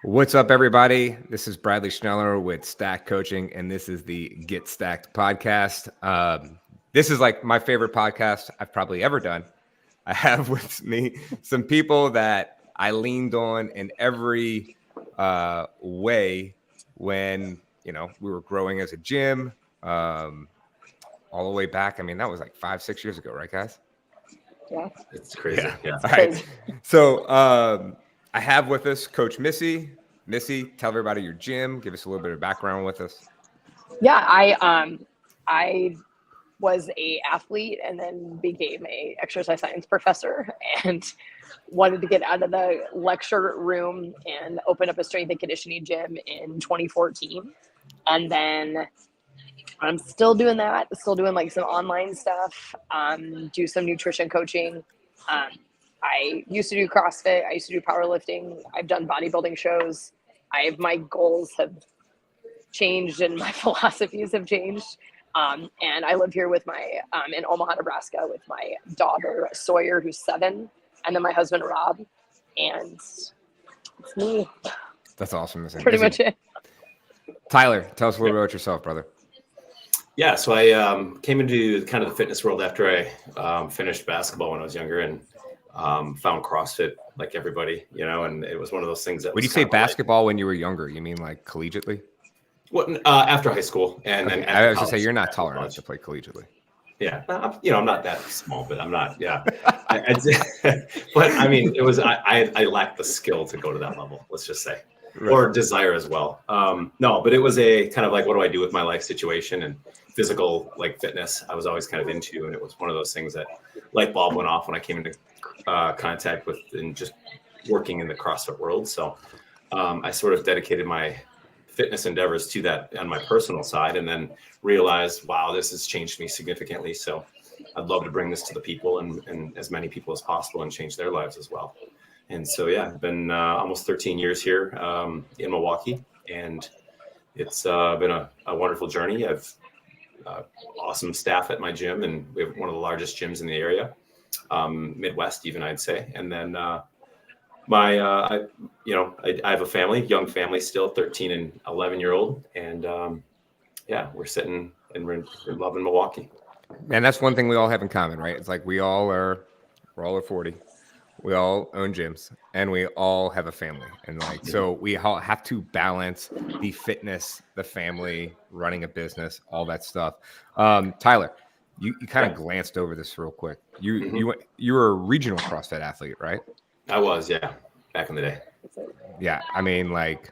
What's up, everybody? This is Bradley Schneller with Stack Coaching, and this is the Get Stacked podcast. This is like my favorite podcast I've probably ever done. I have with me some people that I leaned on in every way when we were growing as a gym, all the way back. I mean, that was like 5-6 years ago, right, guys? Yeah, it's crazy. Yeah. All right. So I have with us Coach Missy. Missy, tell everybody your gym. Give us a little bit of background with us. Yeah, I was a athlete and then became a exercise science professor and wanted to get out of the lecture room and open up a strength and conditioning gym in 2014. And then I'm still doing that, still doing like some online stuff, do some nutrition coaching. I used to do CrossFit. I used to do powerlifting. I've done bodybuilding shows. My goals have changed and my philosophies have changed. And I live here with in Omaha, Nebraska with my daughter, Sawyer, who's 7, and then my husband, Rob. And it's me. That's awesome. Pretty much it. Tyler, tell us a little bit about yourself, brother. Yeah, so I came into kind of the fitness world after I finished basketball when I was younger and found CrossFit like everybody, and it was one of those things that when you say basketball when you were younger, you mean like collegiately? Well, after high school and okay. then I was going to say you're not tall enough to play collegiately. Yeah, I'm not that small, but I'm not. Yeah, but I mean, it was I lacked the skill to go to that level. Let's just say. Right. Or desire as well. No, but it was a kind of like, what do I do with my life situation, and physical like fitness I was always kind of into. And it was one of those things that light bulb went off when I came into contact with and just working in the CrossFit world. So I sort of dedicated my fitness endeavors to that on my personal side, and then realized, wow, this has changed me significantly. So I'd love to bring this to the people and as many people as possible and change their lives as well. And so, yeah, I've been almost 13 years here in Milwaukee, and it's been a wonderful journey. I've awesome staff at my gym, and we have one of the largest gyms in the area, Midwest even, I'd say. And then I have a family, young family still, 13 and 11-year-old. And yeah, we're sitting and we're loving Milwaukee. And that's one thing we all have in common, right? It's like we're all 40. We all own gyms and we all have a family. And so we all have to balance the fitness, the family, running a business, all that stuff. Tyler, you kind of glanced over this real quick. You were a regional CrossFit athlete, right? I was, yeah, back in the day. Yeah. I mean, like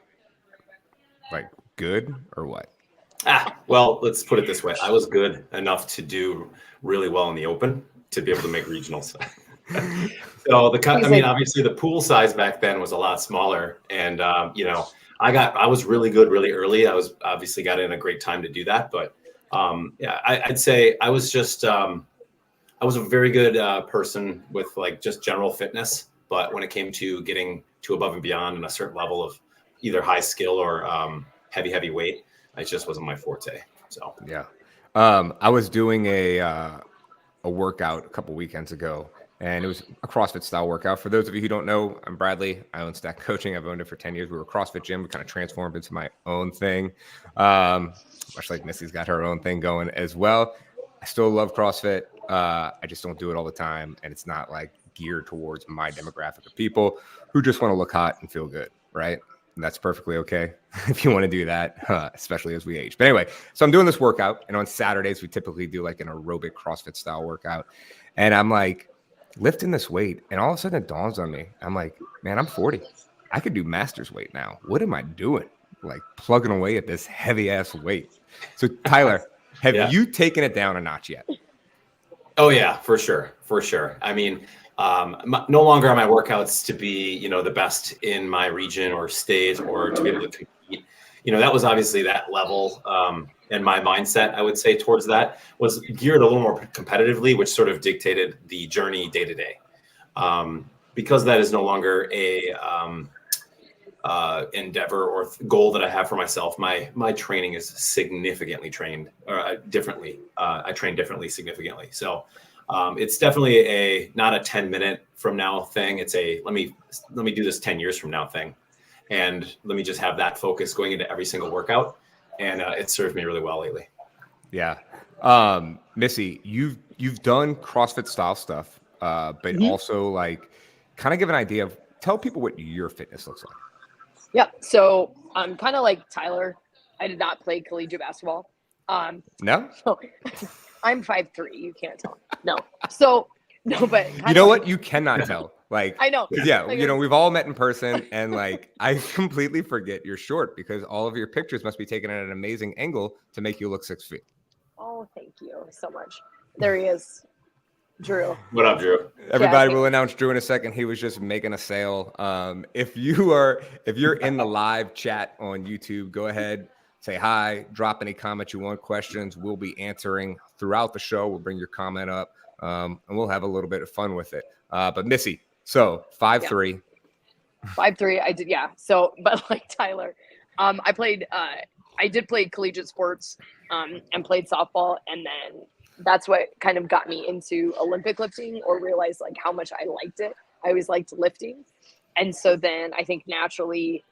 good or what? Well, let's put it this way. I was good enough to do really well in the open to be able to make regionals. So obviously the pool size back then was a lot smaller, and I was really good really early. I was obviously got in a great time to do that, but I'd say I was just I was a very good person with like just general fitness, but when it came to getting to above and beyond and a certain level of either high skill or heavy weight, it just wasn't my forte. So yeah, I was doing a workout a couple weekends ago. And it was a CrossFit style workout. For those of you who don't know, I'm Bradley. I own Stack Coaching. I've owned it for 10 years. We were a CrossFit gym. We kind of transformed into my own thing. Much like Missy's got her own thing going as well. I still love CrossFit. I just don't do it all the time. And it's not like geared towards my demographic of people who just want to look hot and feel good, right? And that's perfectly okay if you want to do that, especially as we age. But anyway, so I'm doing this workout. And on Saturdays, we typically do like an aerobic CrossFit style workout. And I'm like, lifting this weight, and all of a sudden it dawns on me. I'm like, man, I'm 40. I could do master's weight now. What am I doing? Like plugging away at this heavy ass weight. So Tyler, have you taken it down a notch yet? Oh yeah, for sure. I mean, no longer are my workouts to be, the best in my region or state or to be able to compete. That was obviously that level. And my mindset, I would say, towards that was geared a little more competitively, which sort of dictated the journey day to day. Because that is no longer a endeavor or goal that I have for myself. My training is significantly differently. I train differently significantly. So it's definitely not a 10-minute from now thing. It's a let me do this 10 years from now thing. and let me just have that focus going into every single workout. And it served me really well lately. Yeah. Missy, you've done CrossFit style stuff, but also like kind of give an idea of, tell people what your fitness looks like. Yeah. So I'm kind of like Tyler. I did not play collegiate basketball. No? So I'm 5'3". You can't tell. No. So no, but You know what? You cannot tell. Like, I know. yeah, Like, you know, we've all met in person, and like, I completely forget you're short because all of your pictures must be taken at an amazing angle to make you look 6 feet. Oh, thank you so much. There he is, Drew. What up, Drew? Everybody Yeah. will announce Drew in a second. He was just making a sale. If you're in the live chat on YouTube, go ahead, say hi, drop any comments you want, questions. We'll be answering throughout the show. We'll bring your comment up, and we'll have a little bit of fun with it. But Missy, so 5'3". 5'3". I did, yeah. So, but like Tyler, I did play collegiate sports, and played softball, and then that's what kind of got me into Olympic lifting, or realized like how much I liked it. I always liked lifting, and so then I think naturally,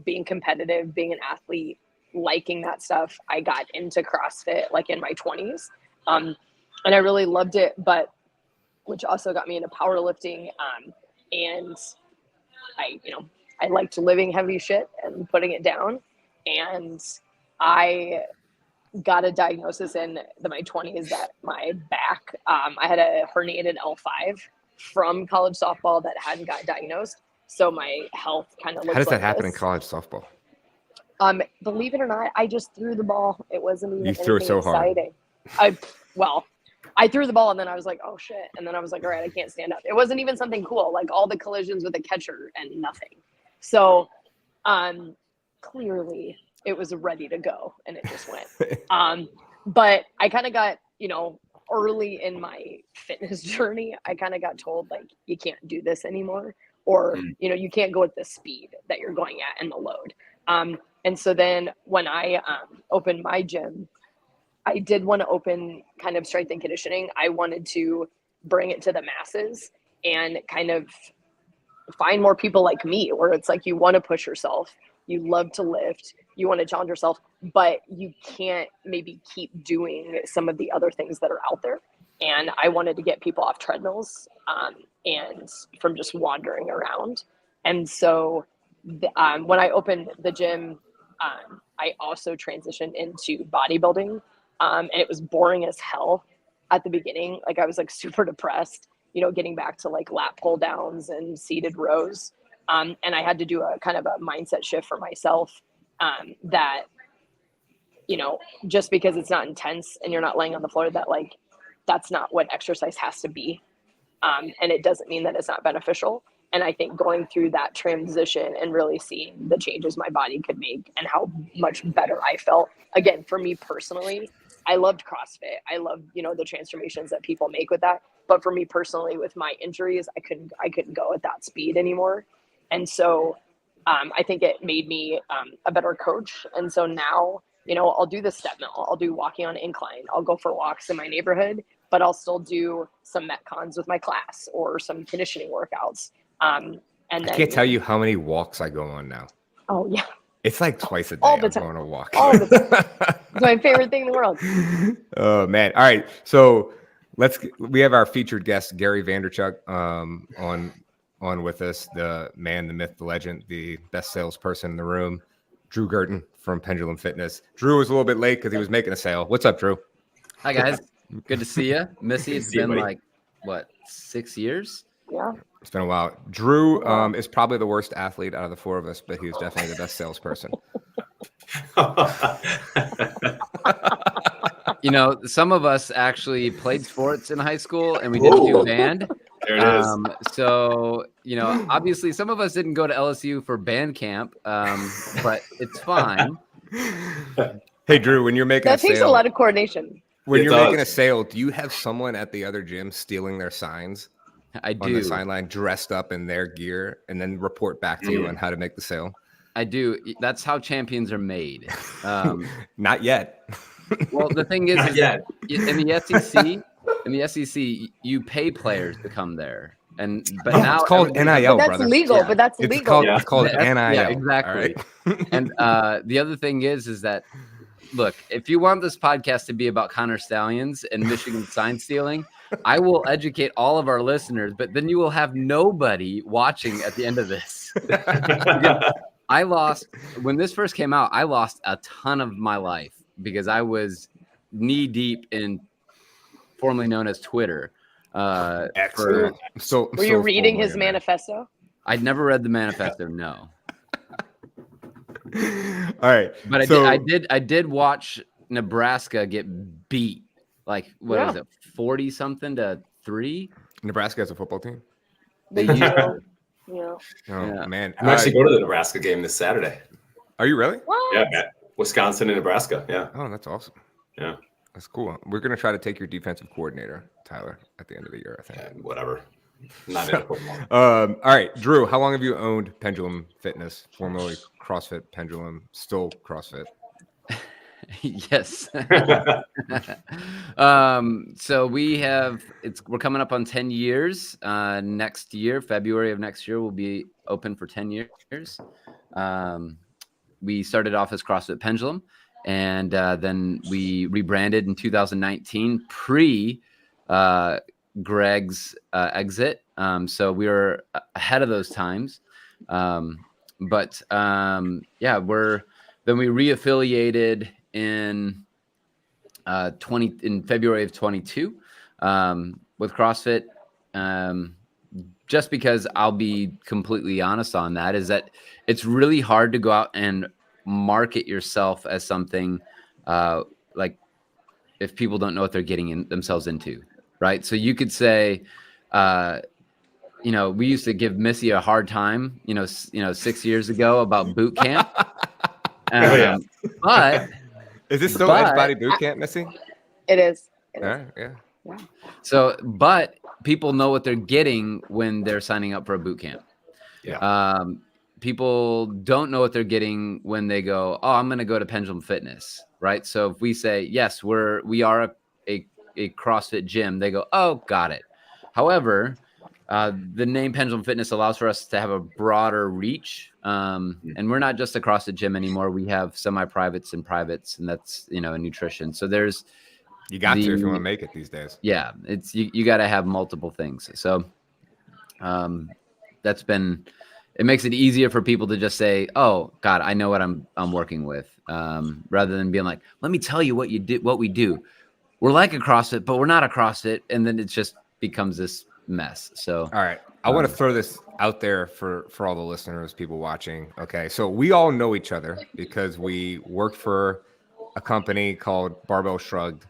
being competitive, being an athlete, liking that stuff, I got into CrossFit like in my 20s, and I really loved it. But which also got me into powerlifting, and I liked lifting heavy shit and putting it down, and I got a diagnosis in my 20s that my back, I had a herniated L5 from college softball that hadn't got diagnosed. So my health kind of looks How does like that happen in this. college softball? Believe it or not, I just threw the ball. It wasn't even You threw it anything so hard. exciting. I threw the ball, and then I was like, oh shit. And then I was like, all right, I can't stand up. It wasn't even something cool, like all the collisions with the catcher and nothing. So clearly it was ready to go, and it just went. But I kind of got, early in my fitness journey, I kind of got told like, you can't do this anymore, or, you can't go at the speed that you're going at and the load. And so then when I opened my gym, I did want to open kind of strength and conditioning. I wanted to bring it to the masses and kind of find more people like me, where it's like you want to push yourself, you love to lift, you want to challenge yourself, but you can't maybe keep doing some of the other things that are out there. And I wanted to get people off treadmills, and from just wandering around. And so when I opened the gym, I also transitioned into bodybuilding. And it was boring as hell at the beginning. Like I was like super depressed, getting back to like lat pull downs and seated rows. And I had to do a kind of a mindset shift for myself, that, just because it's not intense and you're not laying on the floor, that like, that's not what exercise has to be. And it doesn't mean that it's not beneficial. And I think going through that transition and really seeing the changes my body could make and how much better I felt, again, for me personally, I loved CrossFit. I loved, the transformations that people make with that. But for me personally, with my injuries, I couldn't go at that speed anymore. And so I think it made me a better coach. And so now, I'll do the step mill. I'll do walking on incline. I'll go for walks in my neighborhood, but I'll still do some Metcons with my class or some conditioning workouts. And then, I can't tell you how many walks I go on now. Oh yeah. It's like twice a day All the I'm time. going on a walk. All the time. It's my favorite thing in the world. Oh man. All right. So we have our featured guest, Gary Vaynerchuk, on with us, the man, the myth, the legend, the best salesperson in the room, Drew Gurton from Pendulum Fitness. Drew was a little bit late because he was making a sale. What's up, Drew? Hi guys, good to see you, Missy. It's See you, been buddy. like what, 6 years? Yeah. It's been a while. Drew is probably the worst athlete out of the four of us, but he was definitely the best salesperson. Some of us actually played sports in high school, and we didn't do band. There it is. So obviously, some of us didn't go to LSU for band camp, but it's fine. Hey, Drew, when you're making That a takes sale, a lot of coordination. when It you're does. making a sale, do you have someone at the other gym stealing their signs I on the do. sideline, dressed up in their gear, and then report back to you on how to make the sale? I do. That's how champions are made. Not yet. Well, the thing is Not yet. in the SEC, you pay players to come there. but Oh, now it's called everybody has- NIL, But that's brother. legal. Yeah. But that's It's legal. called Yeah. it's called That's- NIL. yeah, exactly. all right? And the other thing is that, look, if you want this podcast to be about Connor Stallions and Michigan sign stealing, I will educate all of our listeners, but then you will have nobody watching at the end of this. I lost, when this first came out, I lost a ton of my life because I was knee deep in formerly known as Twitter. Excellent. So Were you reading his manifesto? I'd never read the manifesto, no. All right. But I did watch Nebraska get beat. Like, what Yeah. was it, 40 something to 3? Nebraska has a football team. They used Yeah. Oh Yeah. man. I'm actually going to the Nebraska game this Saturday. Are you really? What? Yeah, Matt. Wisconsin and Nebraska. Yeah. Oh, that's awesome. Yeah. That's cool. We're gonna try to take your defensive coordinator, Tyler, at the end of the year, I think. And whatever. Not into football. All right, Drew, how long have you owned Pendulum Fitness, formerly CrossFit Pendulum, still CrossFit? Yes. So we're coming up on 10 years. Next year, February of next year, will be open for 10 years. We started off as CrossFit Pendulum, and then we rebranded in 2019, pre Greg's exit. So we were ahead of those times. Yeah, then we reaffiliated in February of 22 with CrossFit. Just because I'll be completely honest on that, is that it's really hard to go out and market yourself as something like if people don't know what they're getting themselves into, right? So you could say, we used to give Missy a hard time, 6 years ago about boot camp. Yeah. But Is this still Edge Body Boot Camp, Missy? It is. It is. All right, yeah. so, but people know what they're getting when they're signing up for a boot camp. Yeah. People don't know what they're getting when they go, oh, I'm going to go to Pendulum Fitness, right? So if we say, yes, we are a CrossFit gym, they go, oh, got it. However, the name Pendulum Fitness allows for us to have a broader reach. And we're not just a CrossFit gym anymore. We have semi-privates and privates, and that's, a nutrition. So there's, You got to if you want to make it these days. yeah, it's, you got to have multiple things. So, it makes it easier for people to just say, oh God, I know what I'm working with. Rather than being like, let me tell you what we do. We're like a CrossFit, but we're not a CrossFit. And then it just becomes this mess. So, All right. I want to throw this out there for all the listeners, people watching. Okay. So we all know each other because we worked for a company called Barbell Shrugged.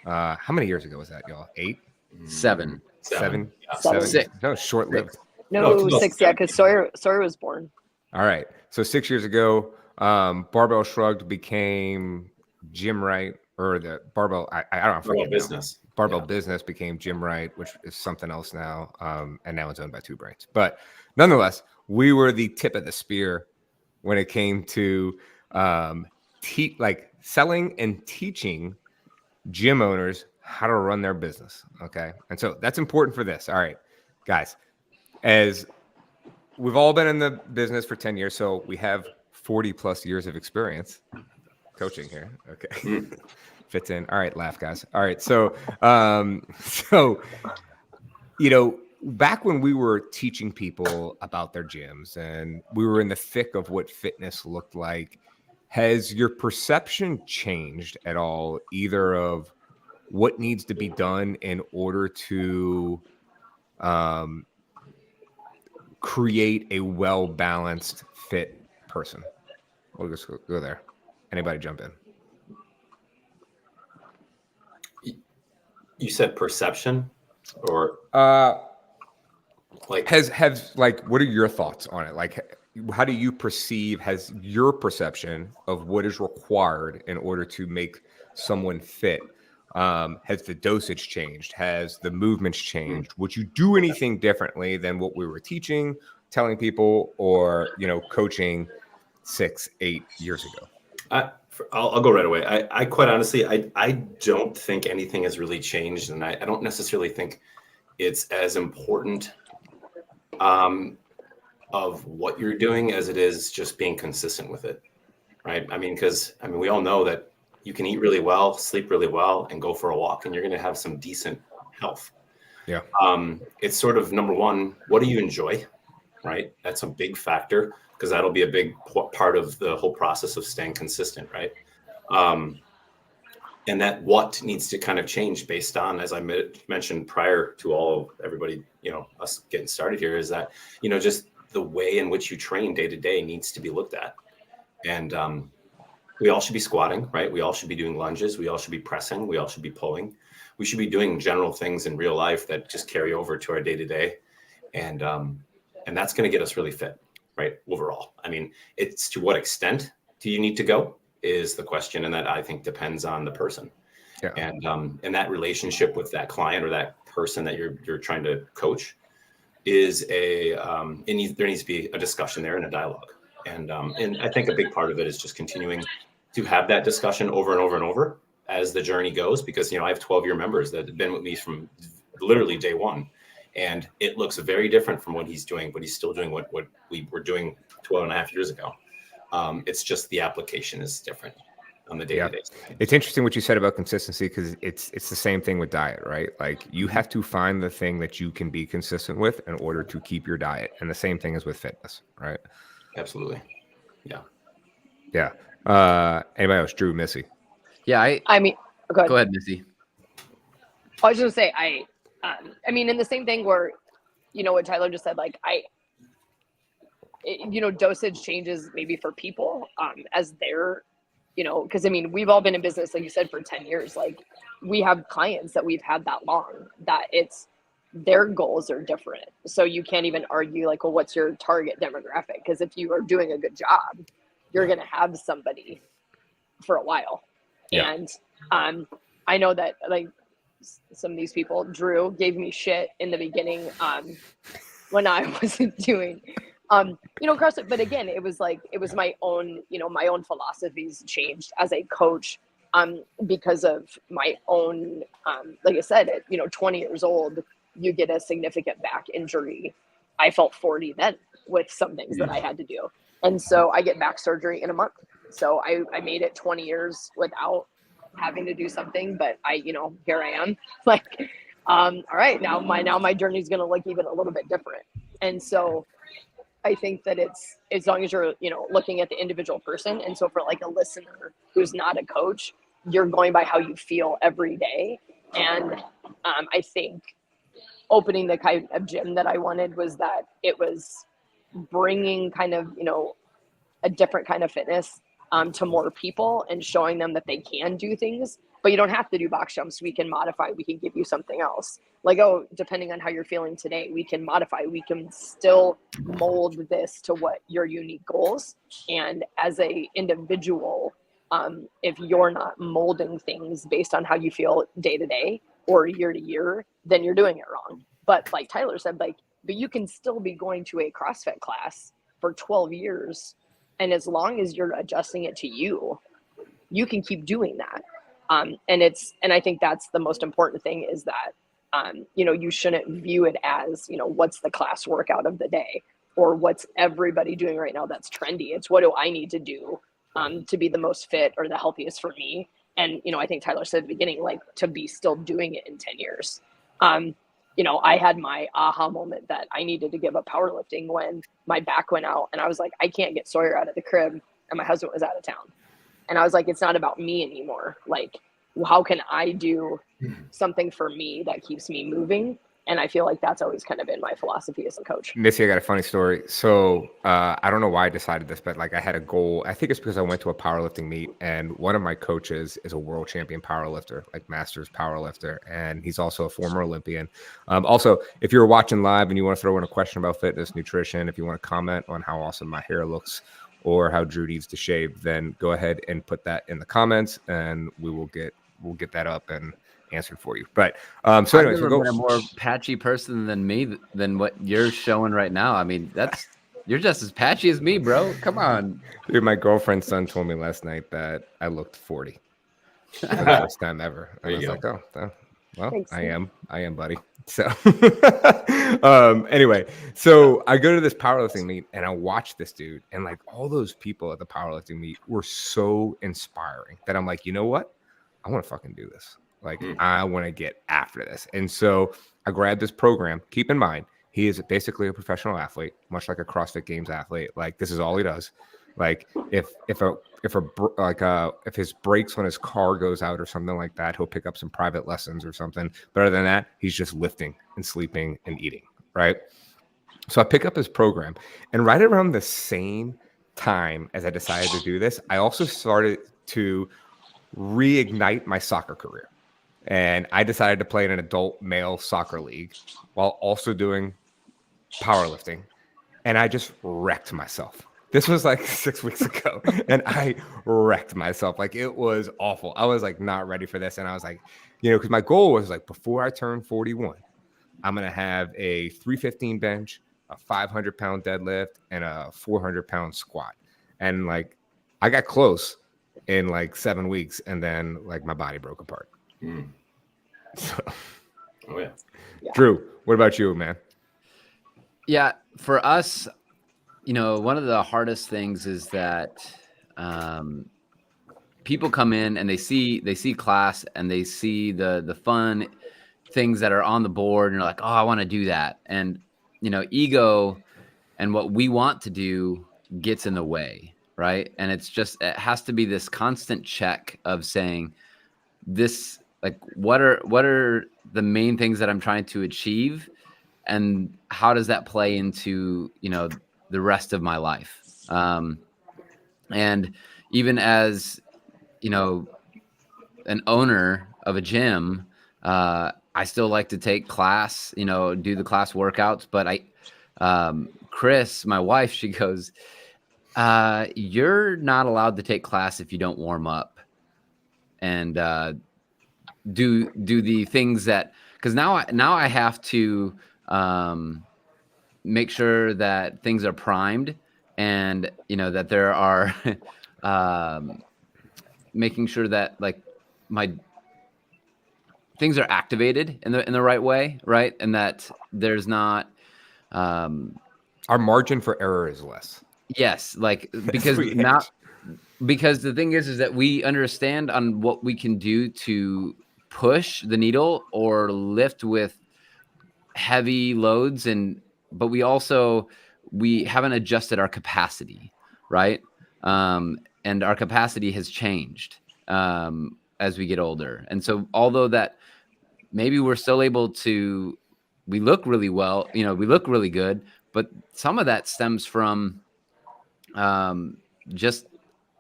How many years ago was that, y'all? 8? 7. 7? Yeah. 7. 6. No, short-lived. No, No, 6. Yeah, because Sawyer was born. All right. So 6 years ago, Barbell Shrugged became Gym Right, or the Barbell, I don't forget. Barbell Business. Barbell Business became Gym Right, which is something else now. And now it's owned by Two Brains. But nonetheless, we were the tip of the spear when it came to selling and teaching gym owners how to run their business. Okay. And so that's important for this. All right, guys, as we've all been in the business for 10 years, so we have 40 plus years of experience coaching here. Okay. Fits in. All right. Laugh, guys. All right. So, back when we were teaching people about their gyms and we were in the thick of what fitness looked like, has your perception changed at all, either of what needs to be done in order to create a well-balanced, fit person? We'll just go there. Anybody jump in? You said perception, or like has what are your thoughts on it? Like, how do you perceive, has your perception of what is required in order to make someone fit, has the dosage changed? Has the movements changed? Would you do anything differently than what we were teaching, telling people, or coaching 6-8 years ago? I'll go right away. I quite honestly, I don't think anything has really changed, and I don't necessarily think it's as important of what you're doing as it is just being consistent with it, right? I mean, because we all know that you can eat really well, sleep really well, and go for a walk, and you're going to have some decent health. Yeah. It's sort of number one, what do you enjoy, right? That's a big factor because that'll be a big part of the whole process of staying consistent, right? And that what needs to kind of change based on, as I mentioned prior to everybody, us getting started here, is that, just the way in which you train day to day needs to be looked at. And we all should be squatting, right? We all should be doing lunges. We all should be pressing. We all should be pulling. We should be doing general things in real life that just carry over to our day to day. And that's going to get us really fit, right? Overall. I mean, it's to what extent do you need to go is the question. And that I think depends on the person. Yeah. And that relationship with that client or that person that you're trying to coach is there needs to be a discussion there and a dialogue. And I think a big part of it is just continuing to have that discussion over and over and over as the journey goes, because, I have 12-year members that have been with me from literally day one, and it looks very different from what he's doing, but he's still doing what we were doing 12 and a half years ago. It's just the application is different on the day-to-day. It's interesting what you said about consistency, because it's the same thing with diet, right? Like, you have to find the thing that you can be consistent with in order to keep your diet. And the same thing is with fitness, right? Absolutely. Yeah. Yeah. Anybody else? Drew, Missy? Yeah. Go ahead, Missy. I was going to say, in the same thing where, what Tyler just said, like, dosage changes maybe for people as they're, because we've all been in business, like you said, for 10 years. Like, we have clients that we've had that long, that their goals are different. So you can't even argue like, well, what's your target demographic? Because if you are doing a good job, you're going to have somebody for a while. Yeah. And I know that, like, some of these people, Drew gave me shit in the beginning when I wasn't doing CrossFit. But again, it was my own, my own philosophies changed as a coach because of my own, like I said, at 20 years old, you get a significant back injury. I felt 40 then with some things that I had to do. And so I get back surgery in a month. So I made it 20 years without having to do something, but here I am, like, all right, now my journey is going to look even a little bit different. And so I think that it's, as long as you're, looking at the individual person. And so for like a listener who's not a coach, you're going by how you feel every day. And I think opening the kind of gym that I wanted was that it was bringing kind of, a different kind of fitness to more people and showing them that they can do things, but you don't have to do box jumps. We can modify, we can give you something else. Like, depending on how you're feeling today, we can modify, we can still mold this to what your unique goals. And as a individual, if you're not molding things based on how you feel day to day or year to year, then you're doing it wrong. But like Tyler said, but you can still be going to a CrossFit class for 12 years. And as long as you're adjusting it to you, you can keep doing that. And I think that's the most important thing, is that, you shouldn't view it as, what's the class workout of the day, or what's everybody doing right now that's trendy. It's, what do I need to do to be the most fit or the healthiest for me? And, I think Tyler said at the beginning, like, to be still doing it in 10 years. I had my aha moment that I needed to give up powerlifting when my back went out, and I was like, I can't get Sawyer out of the crib, and my husband was out of town. And I was like, it's not about me anymore. Like, how can I do something for me that keeps me moving? And I feel like that's always kind of been my philosophy as a coach. Missy, I got a funny story. So I don't know why I decided this, but like, I had a goal. I think it's because I went to a powerlifting meet, and one of my coaches is a world champion powerlifter, like masters powerlifter. And he's also a former Olympian. Also, if you're watching live and you want to throw in a question about fitness, nutrition, if you want to comment on how awesome my hair looks or how Drew needs to shave, then go ahead and put that in the comments, and we'll get that up and answered for you. But so anyways, I've never been a more patchy person than what you're showing right now. I mean, you're just as patchy as me, bro. Come on. Dude, my girlfriend's son told me last night that I looked 40 for the first time ever. And I was like, oh well, thanks. I am, buddy. So anyway, so I go to this powerlifting meet and I watch this dude, and like all those people at the powerlifting meet were so inspiring that I'm like, you know what? I want to fucking do this. Like, I want to get after this. And so I grabbed this program. Keep in mind, he is basically a professional athlete, much like a CrossFit Games athlete. Like, this is all he does. Like, if his brakes when his car goes out or something like that, he'll pick up some private lessons or something. But other than that, he's just lifting and sleeping and eating, right? So I pick up his program, and right around the same time as I decided to do this, I also started to reignite my soccer career. And I decided to play in an adult male soccer league while also doing powerlifting. And I just wrecked myself. This was like 6 weeks ago, and I wrecked myself. Like, it was awful. I was like not ready for this. And I was like, because my goal was like, before I turn 41, I'm going to have a 315 bench, a 500-pound deadlift, and a 400-pound squat. And like, I got close in like 7 weeks, and then like my body broke apart. So, Oh yeah. Drew, what about you, man? Yeah, for us, one of the hardest things is that people come in and they see class and they see the fun things that are on the board, and they're like, oh, I want to do that. And ego and what we want to do gets in the way, right? And it has to be this constant check of saying, this, like, what are the main things that I'm trying to achieve, and how does that play into the rest of my life? And even as an owner of a gym, I still like to take class, do the class workouts. But Chris, my wife, she goes, you're not allowed to take class if you don't warm up and do the things that, because now I have to make sure that things are primed, and that there are making sure that like my things are activated in the right way, right? And that there's not our margin for error is less. Yes, like, because now, because the thing is that we understand on what we can do to push the needle or lift with heavy loads, but we haven't adjusted our capacity, right? And our capacity has changed as we get older. And so although that maybe we're still able to, we look really well, we look really good, but some of that stems from just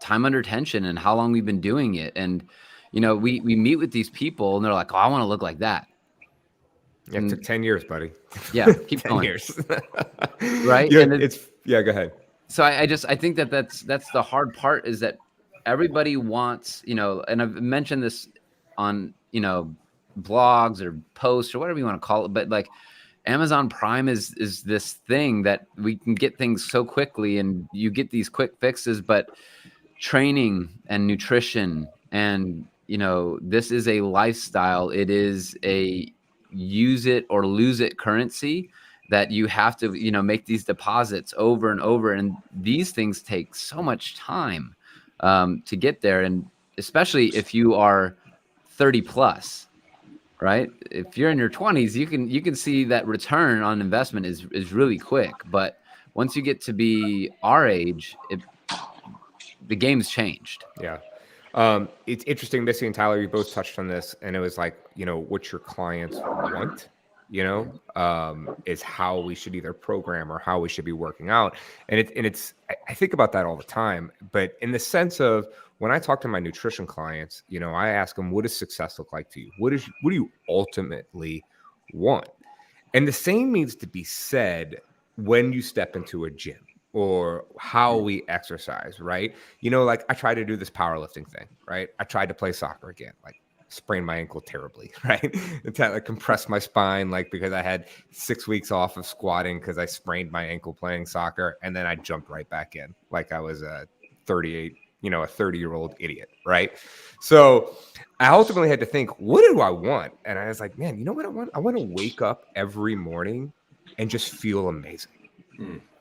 time under tension and how long we've been doing it. And, we meet with these people and they're like, oh, I want to look like that. Yeah, it took 10 years, buddy. Yeah, keep 10 going. years. Right? Yeah, And go ahead. so I think that's the hard part, is that everybody wants, and I've mentioned this on, blogs or posts or whatever you want to call it, but like Amazon Prime is this thing that we can get things so quickly, and you get these quick fixes, but training and nutrition and, this is a lifestyle. It is a use it or lose it currency that you have to, make these deposits over and over. And these things take so much time to get there. And especially if you are 30 plus, right? If you're in your 20s, you can see that return on investment is really quick. But once you get to be our age, the game's changed. Yeah. It's interesting, Missy and Tyler, you both touched on this, and it was like, what your clients want, is how we should either program or how we should be working out. And I think about that all the time, but in the sense of when I talk to my nutrition clients, I ask them, what does success look like to you? What do you ultimately want? And the same needs to be said when you step into a gym or how we exercise, right? Like I tried to do this powerlifting thing, right? I tried to play soccer again, like sprained my ankle terribly, right? I compressed my spine, like, because I had 6 weeks off of squatting because I sprained my ankle playing soccer. And then I jumped right back in like I was a 38 a 30-year-old idiot, right? So I ultimately had to think, what do I want? And I was like, man, you know what I want? I want to wake up every morning and just feel amazing.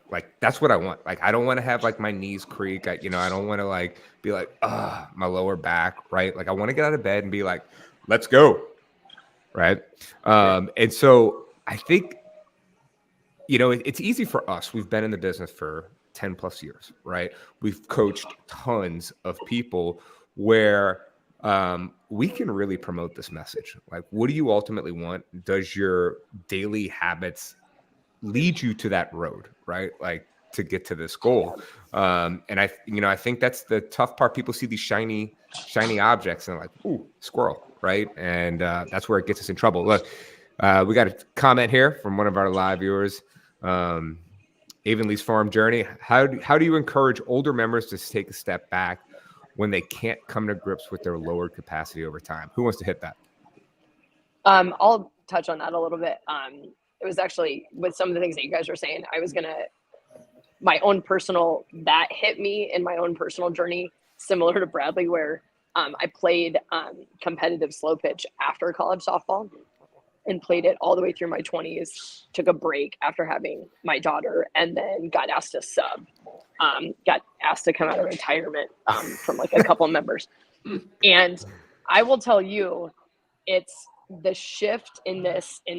Like, that's what I want. Like, I don't want to have like my knees creak. I don't want to like be like, my lower back, right? Like, I want to get out of bed and be like, let's go. Right. And so I think, it's easy for us. We've been in the business for 10 plus years, right? We've coached tons of people where we can really promote this message. Like, what do you ultimately want? Does your daily habits lead you to that road, right? Like, to get to this goal. And I think that's the tough part. People see these shiny objects and they're like, ooh, squirrel, right? And that's where it gets us in trouble. Look, we got a comment here from one of our live viewers. Avonlee's Farm Journey. How do you encourage older members to take a step back when they can't come to grips with their lowered capacity over time? Who wants to hit that? I'll touch on that a little bit. It was actually with some of the things that you guys were saying, that hit me in my own personal journey, similar to Bradley, where I played competitive slow pitch after college softball and played it all the way through my 20s, took a break after having my daughter, and then got asked to sub, got asked to come out of retirement from like a couple members. And I will tell you, it's the shift in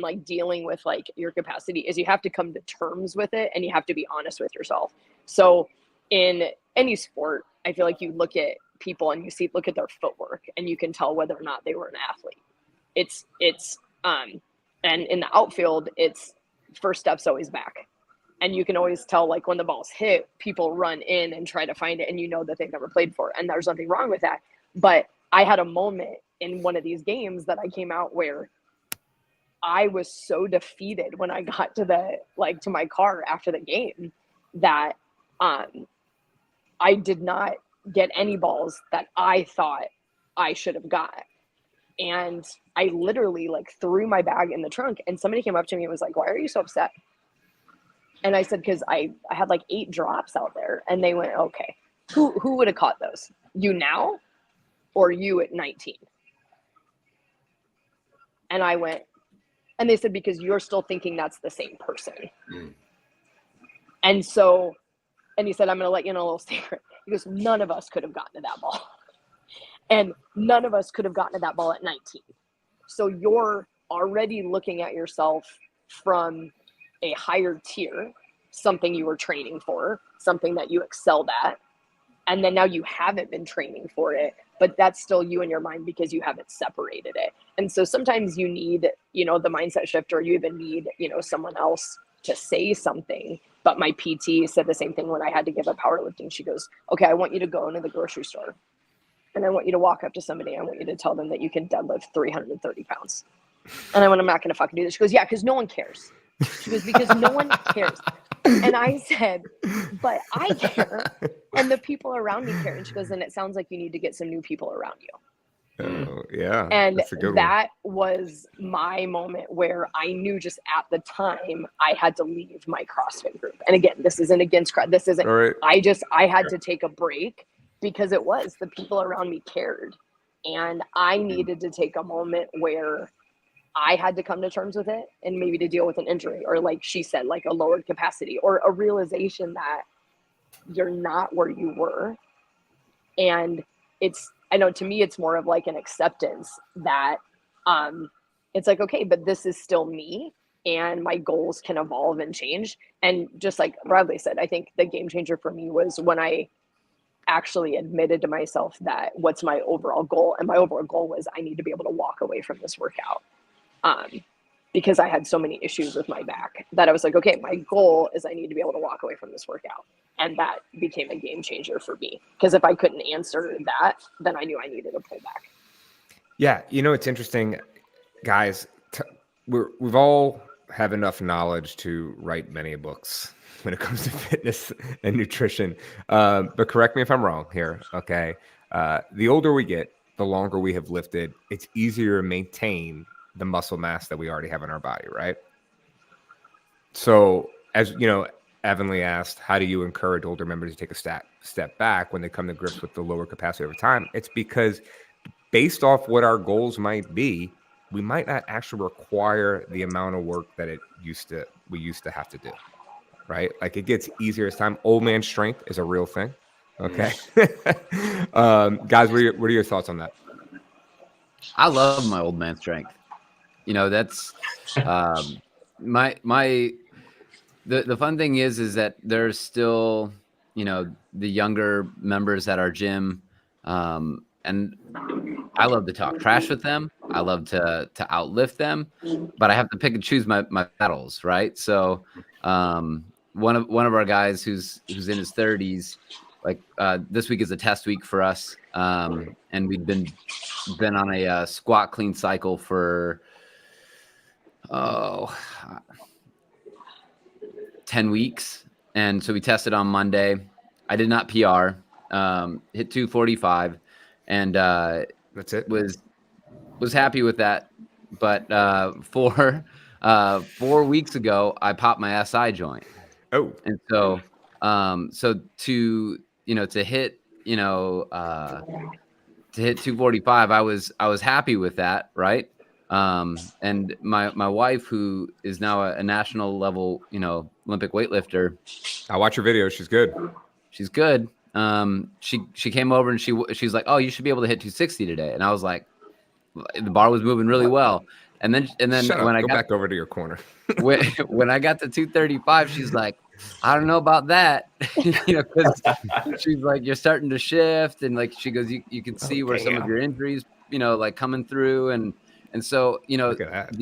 like dealing with like your capacity is you have to come to terms with it and you have to be honest with yourself. So in any sport, I feel like you look at people and look at their footwork and you can tell whether or not they were an athlete. And in the outfield, it's first step's always back. And you can always tell, like, when the ball's hit, people run in and try to find it, and you know that they've never played for it. And there's nothing wrong with that. But I had a moment in one of these games that I came out where I was so defeated when I got to my car after the game that I did not get any balls that I thought I should have got. And I literally like threw my bag in the trunk, and somebody came up to me and was like, "Why are you so upset?" And I said, "Because I had like 8 drops out there." And they went, "Okay, who would have caught those? You now or you at 19? And I went, and they said, "Because you're still thinking that's the same person." And so, and he said, "I'm going to let you know a little secret." He goes, "None of us could have gotten to that ball. And none of us could have gotten to that ball at 19. So you're already looking at yourself from a higher tier, something you were training for, something that you excelled at. And then now you haven't been training for it, but that's still you in your mind because you haven't separated it." And so sometimes you need, the mindset shift, or you even need, someone else to say something. But my PT said the same thing when I had to give up powerlifting. She goes, "Okay, I want you to go into the grocery store. And I want you to walk up to somebody. I want you to tell them that you can deadlift 330 pounds. And I went, "I'm not going to fucking do this." She goes, "Yeah, because no one cares." She goes, "Because no one cares." And I said, "But I care. And the people around me care." And she goes, "And it sounds like you need to get some new people around you." Oh, yeah. And that's a good that was my moment where I knew just at the time I had to leave my CrossFit group. And again, this isn't against CrossFit. This isn't, All right. I had to take a break because the people around me cared. And I needed to take a moment where I had to come to terms with it, and maybe to deal with an injury, or like she said, like a lowered capacity, or a realization that you're not where you were. And I know to me, it's more of like an acceptance that it's like, okay, but this is still me, and my goals can evolve and change. And just like Bradley said, I think the game changer for me was when I actually admitted to myself that what's my overall goal. And my overall goal was I need to be able to walk away from this workout. Because I had so many issues with my back that I was like, okay, my goal is I need to be able to walk away from this workout. And that became a game changer for me. Because if I couldn't answer that, then I knew I needed to pull back. Yeah. It's interesting, guys. We've all have enough knowledge to write many books when it comes to fitness and nutrition. But correct me if I'm wrong here. Okay. The older we get, the longer we have lifted, it's easier to maintain the muscle mass that we already have in our body. Right. So as Evanly asked, how do you encourage older members to take a step back when they come to grips with the lower capacity over time? It's because based off what our goals might be, we might not actually require the amount of work that we used to have to do, right? Like it gets easier as time. Old man strength is a real thing. Okay. Guys, what are your thoughts on that? I love my old man strength. You know, that's the fun thing is that there's still, you know, the younger members at our gym. And I love to talk trash with them. I love to outlift them, but I have to pick and choose my battles, right? So one of our guys who's in his 30s, like this week is a test week for us, and we've been on a squat clean cycle for 10 weeks, and so we tested on Monday. I did not PR, hit 245, and that's it. Was happy with that, but 4 weeks ago I popped my SI joint. Oh, and so to hit 245, I was happy with that, right? And my wife, who is now a national level, Olympic weightlifter. I watch your videos. She's good. She's good. She came over and she's like, "Oh, you should be able to hit 260 today." And I was like, the bar was moving really well. And then Shut when up. I Go got back over to your corner. when I got to 235, she's like, "I don't know about that," because she's like, "You're starting to shift," and like she goes, "You can see where some of your injuries, like coming through," and so Look at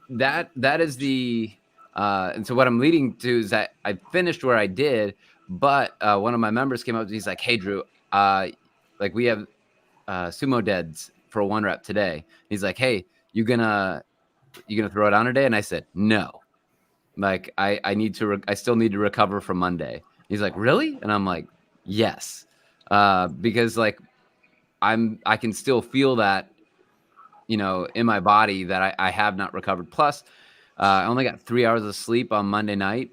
that. that is the and so what I'm leading to is that I finished where I did, but one of my members came up to me, he's like, "Hey Drew, like we have sumo deads for 1 rep today." He's like, "Hey, you gonna throw it on today?" And I said, "No. Like I need to I still need to recover from Monday." He's like, "Really?" And I'm like, "Yes." Because like I can still feel that, in my body that I have not recovered. Plus, I only got 3 hours of sleep on Monday night,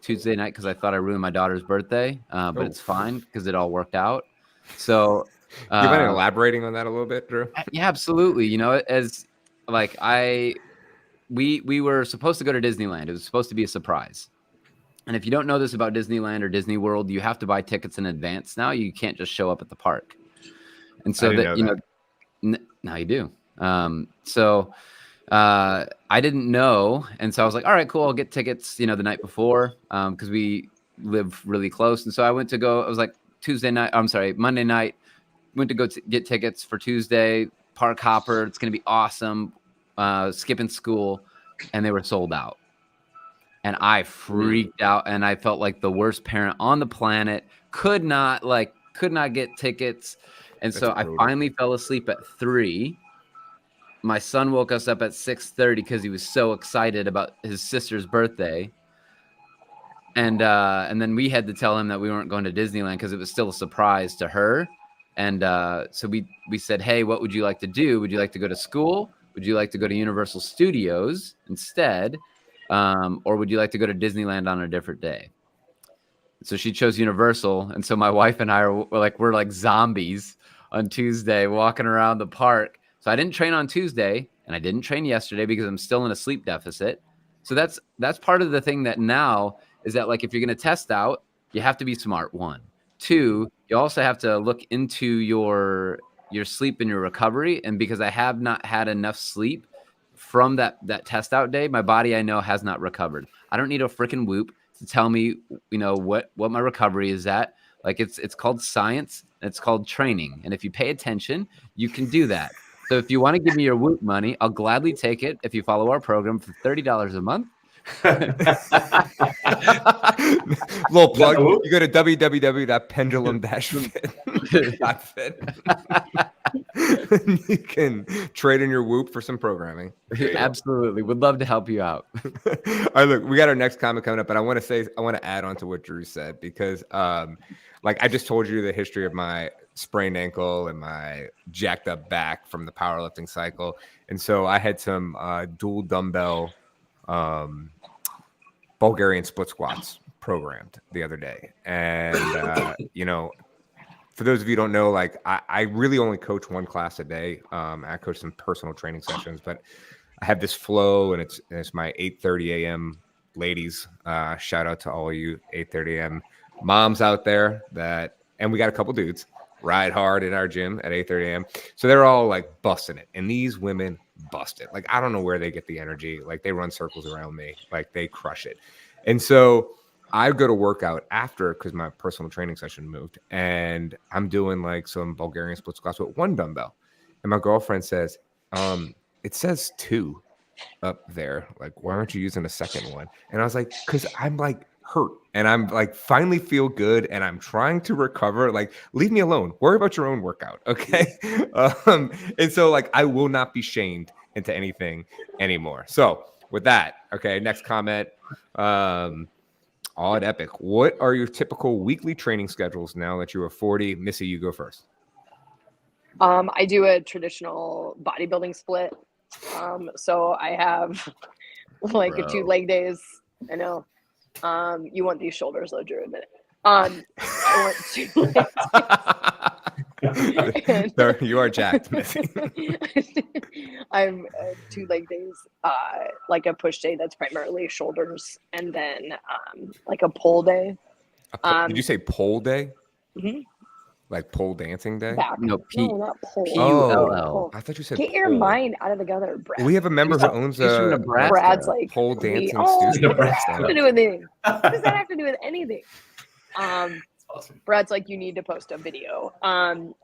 Tuesday night, because I thought I ruined my daughter's birthday. But it's fine because it all worked out. So you mind elaborating on that a little bit, Drew? Yeah, absolutely. As like we were supposed to go to Disneyland. It was supposed to be a surprise. And if you don't know this about Disneyland or Disney World, you have to buy tickets in advance now. You can't just show up at the park. And so now you do. So I didn't know. And so I was like, all right, cool. I'll get tickets, the night before, because we live really close. And so I was like Monday night, went to go get tickets for Tuesday, park hopper. It's going to be awesome. Skipping school, and they were sold out. And I freaked out, and I felt like the worst parent on the planet. Could not get tickets. And so I finally fell asleep at 3. My son woke us up at 6:30 because he was so excited about his sister's birthday. And then we had to tell him that we weren't going to Disneyland because it was still a surprise to her. And so we said, "Hey, what would you like to do? Would you like to go to school? Would you like to go to Universal Studios instead? Or would you like to go to Disneyland on a different day?" So she chose Universal. And so my wife and I we're like zombies on Tuesday walking around the park. So I didn't train on Tuesday, and I didn't train yesterday because I'm still in a sleep deficit. So that's part of the thing that now is that, like, if you're going to test out, you have to be smart. 1, 2, you also have to look into your sleep and your recovery. And because I have not had enough sleep from that test out day, my body, I know, has not recovered. I don't need a freaking Whoop to tell me, what my recovery is at. Like it's called science. It's called training. And if you pay attention, you can do that. So if you want to give me your Whoop money, I'll gladly take it if you follow our program for $30 a month. Little plug. You go to www.pendulum-fit. You can trade in your Whoop for some programming. Absolutely. Would love to help you out. All right, look, we got our next comment coming up, but I want to add on to what Drew said, because like I just told you the history of my sprained ankle and my jacked up back from the powerlifting cycle. And so I had some dual dumbbell Bulgarian split squats programmed the other day. And, for those of you who don't know, like I really only coach one class a day. I coach some personal training sessions, but I have this flow, and it's my 8:30 a.m. ladies. Shout out to all of you 8:30 a.m. moms out there and we got a couple dudes ride hard in our gym at 8:30 a.m. So they're all like busting it, and these women bust it. Like I don't know where they get the energy. Like they run circles around me. Like they crush it, and so I go to work out after because my personal training session moved, and I'm doing like some Bulgarian split squats with one dumbbell. And my girlfriend says, it says 2 up there. Like, why aren't you using a second one? And I was like, because I'm like hurt and I'm like finally feel good and I'm trying to recover. Like, leave me alone. Worry about your own workout. Okay. And so like I will not be shamed into anything anymore. So with that, okay, next comment. Odd Epic. What are your typical weekly training schedules now that you are 40? Missy, you go first. I do a traditional bodybuilding split. So I have like Bro. 2 leg days. I know. You want these shoulders though, Drew, admit it. I want 2 leg days. No, you are jacked, Missy. I'm 2 leg days, like a push day that's primarily shoulders, and then like a pull day. Did you say pole day? Mhm. Like pole dancing day? Back. No, No, not pull. P-U-L-L. I thought you said Get your pole. mind out of the gutter, Brad. We have a member who owns He's from a Nebraska. Brad's like pole dancing oh, studio. Nebraska. what does that have to do with anything? What does that have to do with anything? Awesome. Brad's like, you need to post a video.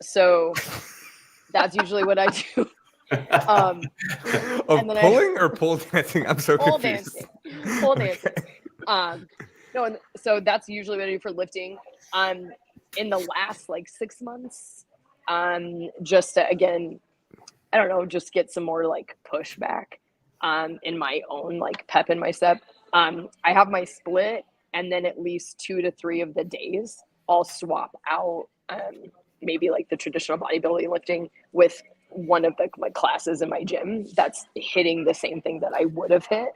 So that's usually what I do. Of and then pulling or pole dancing? I'm so Pole confused. dancing. Pole dancing. No, and so that's usually what I do for lifting. In the last like 6 months, just to again, I don't know, just get some more like pushback in my own like pep in my step. I have my split, and then at least 2 to 3 of the days I'll swap out maybe like the traditional bodybuilding lifting with one of my classes in my gym that's hitting the same thing that I would have hit.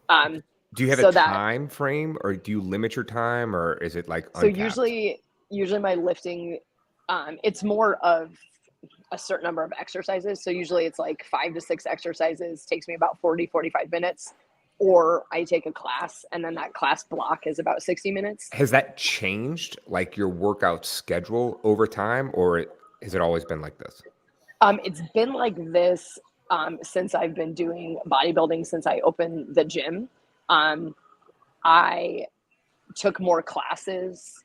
Do you have So a that- time frame, or do you limit your time, or is it like So uncapped? usually my lifting, it's more of a certain number of exercises. So usually it's like 5 to 6 exercises, takes me about 40-45 minutes, or I take a class, and then that class block is about 60 minutes. Has that changed, like your workout schedule over time, or has it always been like this? It's been like this since I've been doing bodybuilding, since I opened the gym. I took more classes.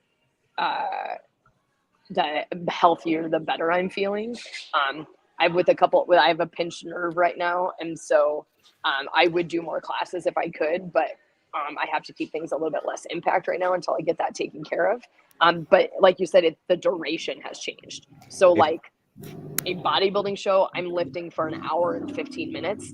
The healthier, the better I'm feeling. I have a pinched nerve right now, and so I would do more classes if I could, but I have to keep things a little bit less impact right now until I get that taken care of. But like you said, the duration has changed. So like a bodybuilding show, I'm lifting for an hour and 15 minutes.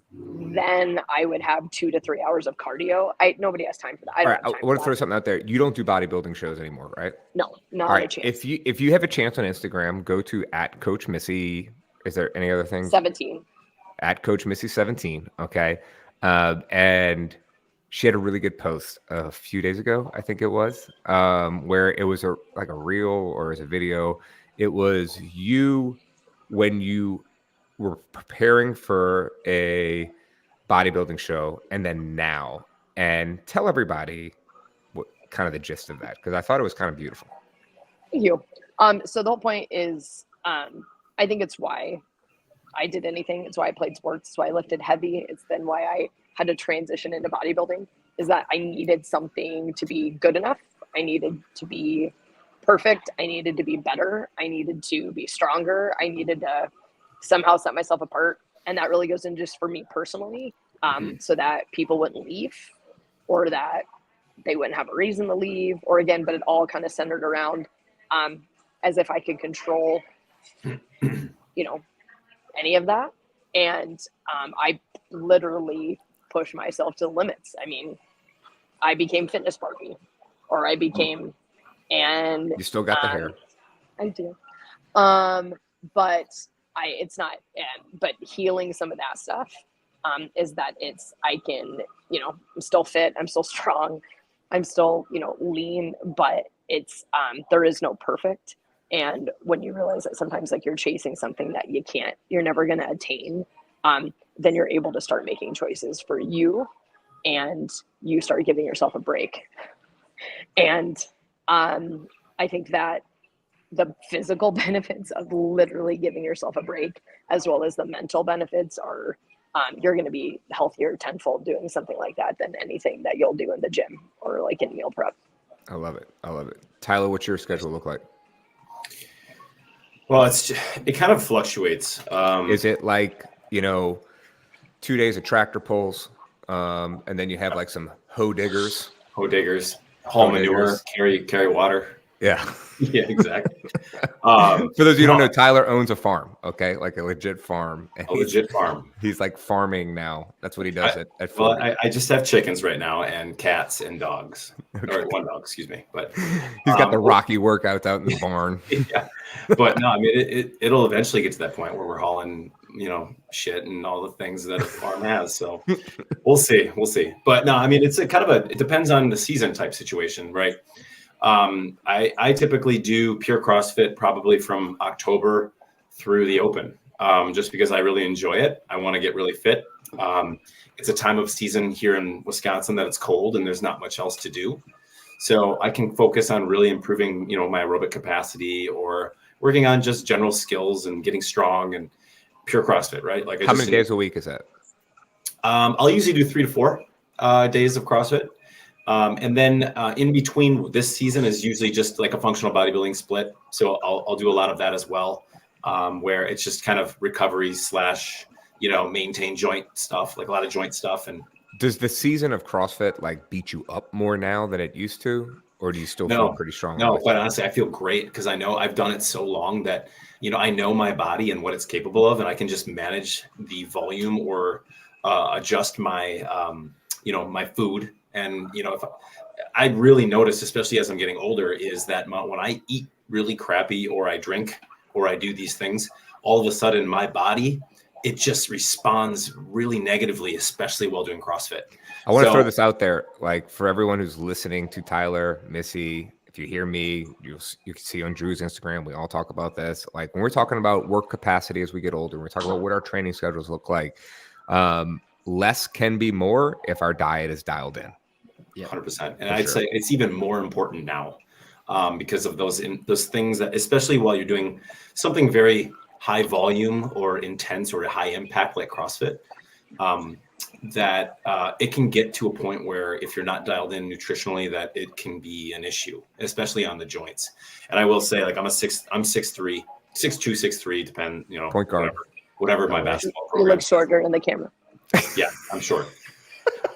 Then I would have 2 to 3 hours of cardio. Nobody has time for that. I All don't right, have I time want for to throw that. something out there. You don't do bodybuilding shows anymore, right? No, not All a right. chance. If you have a chance on Instagram, go to @CoachMissy. Is there any other things? 17. @CoachMissy17. Okay. And she had a really good post a few days ago, I think it was, where it was like a reel or as a video. It was you when you were preparing for a bodybuilding show, and then now, and tell everybody what kind of the gist of that, because I thought it was kind of beautiful. Thank you. So the whole point is, I think it's why I did anything. It's why I played sports. It's why I lifted heavy. It's then why I had to transition into bodybuilding, is that I needed something to be good enough. I needed to be perfect. I needed to be better. I needed to be stronger. I needed to somehow set myself apart. And that really goes in just for me personally, so that people wouldn't leave, or that they wouldn't have a reason to leave, or again, but it all kind of centered around as if I could control, any of that. And I literally pushed myself to the limits. I mean, I became Fitness Barbie, or I became, and You still got the hair. I do. But it's not, but healing some of that stuff is that I can, I'm still fit, I'm still strong. I'm still, you know, lean, but it's there is no perfect. And when you realize that sometimes like you're chasing something that you're never going to attain, then you're able to start making choices for you, and you start giving yourself a break. And I think that the physical benefits of literally giving yourself a break, as well as the mental benefits, are you're going to be healthier tenfold doing something like that than anything that you'll do in the gym or like in meal prep. I love it. I love it. Tyler, what's your schedule look like? Well, it kind of fluctuates. Is it like, 2 days of tractor pulls, and then you have like some hoe diggers? Hoe diggers, haul Hoe manure, diggers. carry water. Yeah. Yeah, exactly. For those of you who don't know, Tyler owns a farm, okay? Like a legit farm. And A legit farm. He's like farming now. That's what he does at Well, 40. I just have chickens right now and cats and dogs. Or one dog, excuse me. But He's got the Rocky workouts out in the barn. yeah. But no, I mean, it'll eventually get to that point where we're hauling, shit and all the things that a farm has. So we'll see. But no, I mean, it's it depends on the season type situation, right? I typically do pure CrossFit probably from October through the Open, just because I really enjoy it. I want to get really fit. It's a time of season here in Wisconsin that it's cold and there's not much else to do. So I can focus on really improving, my aerobic capacity or working on just general skills and getting strong and pure CrossFit, right? Like How many days a week is that? I'll usually do 3 to 4 days of CrossFit. And then in between this season is usually just like a functional bodybuilding split. So I'll do a lot of that as well, where it's just kind of recovery / maintain joint stuff, like a lot of joint stuff. And Does the season of CrossFit like beat you up more now than it used to? Or do you still feel pretty strong? No, quite honestly, I feel great because I know I've done it so long that, I know my body and what it's capable of, and I can just manage the volume or adjust my, my food. And, if I really notice, especially as I'm getting older, is that when I eat really crappy or I drink or I do these things, all of a sudden my body, it just responds really negatively, especially while doing CrossFit. I want to throw this out there, like for everyone who's listening to Tyler, Missy, if you hear me, you can see on Drew's Instagram, we all talk about this. Like when we're talking about work capacity as we get older, we're talking about what our training schedules look like. Less can be more if our diet is dialed in. Yeah, 100%. And I'd say it's even more important now because of those things that, especially while you're doing something very high volume or intense or high impact like CrossFit, that it can get to a point where if you're not dialed in nutritionally, that it can be an issue, especially on the joints. And I will say, like I'm 6'3", 6'2", 6'3", depend, point guard, whatever my basketball You program. look shorter in the camera. Yeah, I'm short.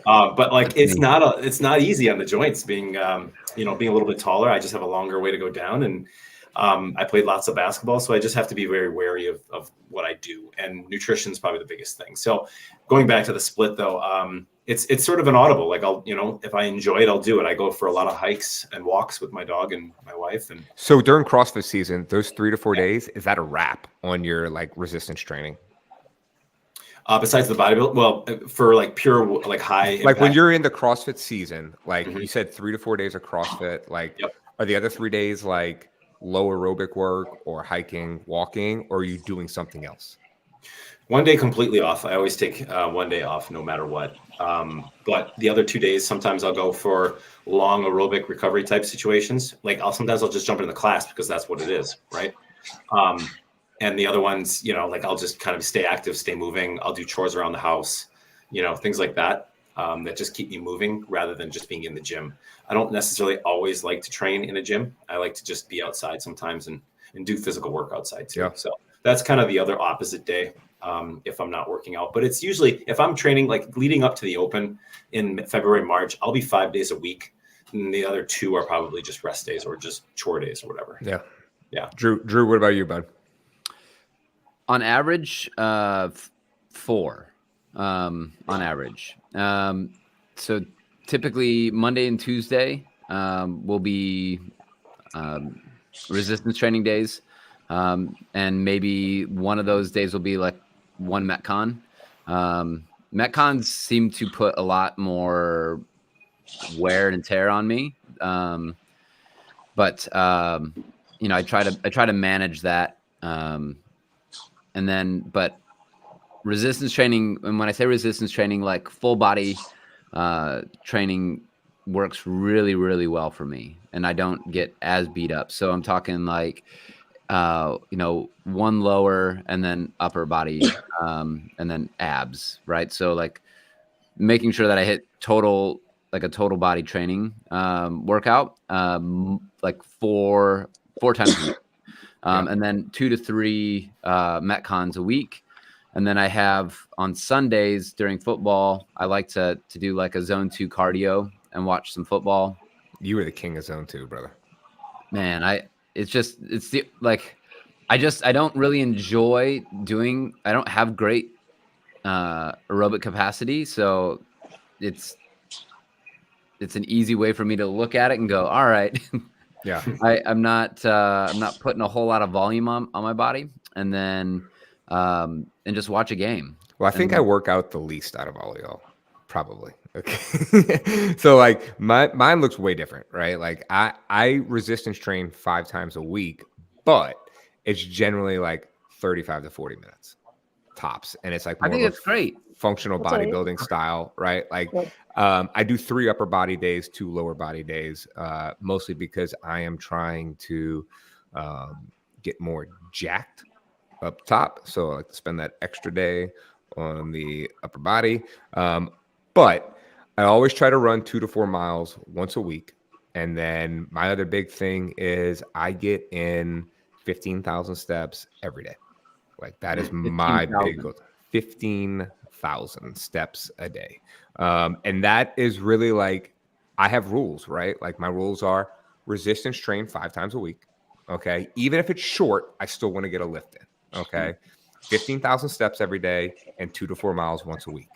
But like it's not easy on the joints being being a little bit taller. I just have a longer way to go down, and I played lots of basketball, so I just have to be very wary of what I do. And nutrition is probably the biggest thing. So going back to the split though, it's sort of an audible. Like I'll if I enjoy it, I'll do it. I go for a lot of hikes and walks with my dog and my wife. And so during CrossFit season, those 3 to 4 days, is that a wrap on your like resistance training? Besides the bodybuilding, well, for like pure, like high impact. Like when you're in the CrossFit season, like you said, 3 to 4 days of CrossFit, like are the other 3 days like low aerobic work or hiking, walking, or are you doing something else? One day completely off. I always take 1 day off no matter what. But the other 2 days, sometimes I'll go for long aerobic recovery type situations. Like sometimes I'll just jump into the class because that's what it is, right? And the other ones, like I'll just kind of stay active, stay moving. I'll do chores around the house, things like that, that just keep me moving rather than just being in the gym. I don't necessarily always like to train in a gym. I like to just be outside sometimes and do physical work outside too. Yeah. So that's kind of the other opposite day if I'm not working out. But it's usually if I'm training, like leading up to the Open in February, March, I'll be 5 days a week. And the other 2 are probably just rest days or just chore days or whatever. Yeah. Yeah. Drew, what about you, bud? On average, 4 on average. So typically Monday and Tuesday will be resistance training days. And maybe one of those days will be like one Metcon. Metcons seem to put a lot more wear and tear on me. But you know, I try to manage that. And then, but resistance training, and when I say resistance training, like full body training works really, really well for me, and I don't get as beat up. So I'm talking like, you know, one lower and then upper body, and then abs, right? So like making sure that I hit like a total body training workout, like four times a week. And then 2 to 3 Metcons a week. And then I have on Sundays during football, I like to do like a zone 2 cardio and watch some football. You were the king of zone 2, brother. Man, I don't really enjoy I don't have great aerobic capacity. So it's an easy way for me to look at it and go, all right. Yeah. I'm not putting a whole lot of volume on my body, and then and just watch a game. Well, I think I work out the least out of all of y'all, probably. Okay. So like mine looks way different, right? Like I resistance train 5 times a week, but it's generally like 35 to 40 minutes tops, and it's like I more think of a it's great. functional That's right. bodybuilding style, right? Like Right. I do 3 upper body days, 2 lower body days, mostly because I am trying to get more jacked up top. So I like to spend that extra day on the upper body. But I always try to run 2 to 4 miles once a week. And then my other big thing is I get in 15,000 steps every day. Like that is my 15,000. big goal. 15,000 steps a day. And that is really like, I have rules, right? Like my rules are resistance train 5 times a week. Okay. Even if it's short, I still want to get a lift in. Okay. 15,000 steps every day and 2 to 4 miles once a week.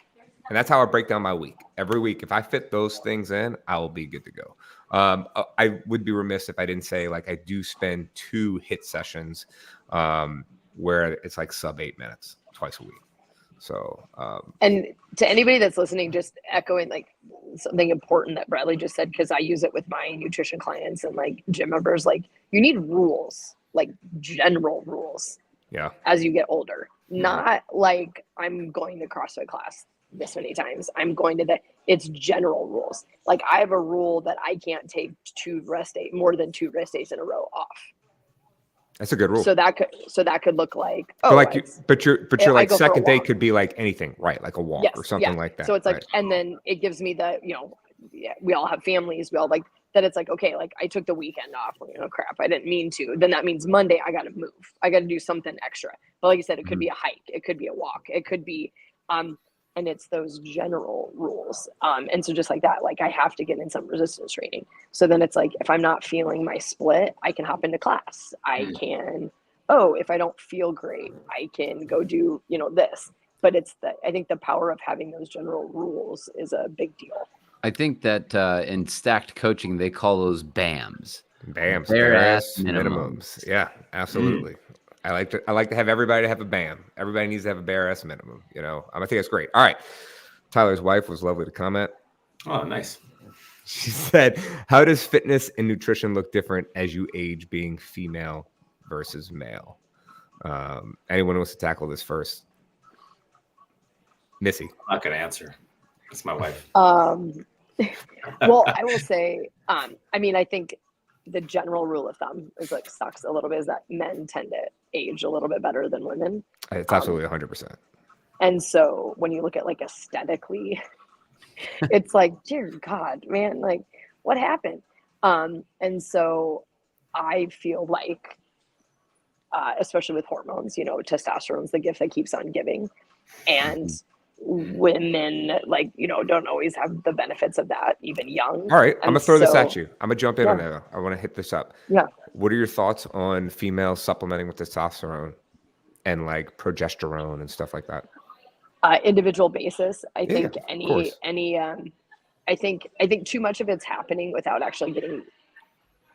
And that's how I break down my week. Every week, if I fit those things in, I will be good to go. I would be remiss if I didn't say, like, I do spend 2 HIIT sessions where it's like sub 8 minutes twice a week. So, And to anybody that's listening, just echoing like something important that Bradley just said, because I use it with my nutrition clients and like gym members, like you need rules, like general rules yeah. as you get older. Not like I'm going to CrossFit class this many times. I'm going to it's general rules. Like I have a rule that I can't take more than 2 rest days in a row off. That's a good rule. So that could look like, but like your I like go for a second day walk. could be like anything, right? Like a walk or something like that. So it's like, right? and then it gives me the, we all have families. We all like that. It's like, okay, like I took the weekend off. Crap, I didn't mean to. Then that means Monday I got to move. I got to do something extra. But like you said, it could be a hike. It could be a walk. It could be, and it's those general rules. And so just like that, like I have to get in some resistance training. So then it's like, if I'm not feeling my split, I can hop into class. I can, if I don't feel great, I can go do, this. But I think the power of having those general rules is a big deal. I think that in stacked coaching, they call those BAMs. BAMs, Bare ass minimums. Yeah, absolutely. I like to have everybody have a BAM. Everybody needs to have a bare ass minimum. I think that's great. All right. Tyler's wife was lovely to comment. Oh, nice. She said, "How does fitness and nutrition look different as you age, being female versus male?" Anyone wants to tackle this first? Missy. I'm not gonna answer. It's my wife. Well, I will say, I think the general rule of thumb is like sucks a little bit is that men tend to age a little bit better than women. It's absolutely 100%. And so when you look at like aesthetically, it's like, dear God, man, like what happened? And so I feel like, especially with hormones, testosterone's the gift that keeps on giving. And women don't always have the benefits of that even young. All right, I'm gonna throw this at you. I'm gonna jump in on Yeah. that. I want to hit this up. Yeah. What are your thoughts on females supplementing with testosterone and like progesterone and stuff like that? Individual basis. I think of course. I think too much of it's happening without actually getting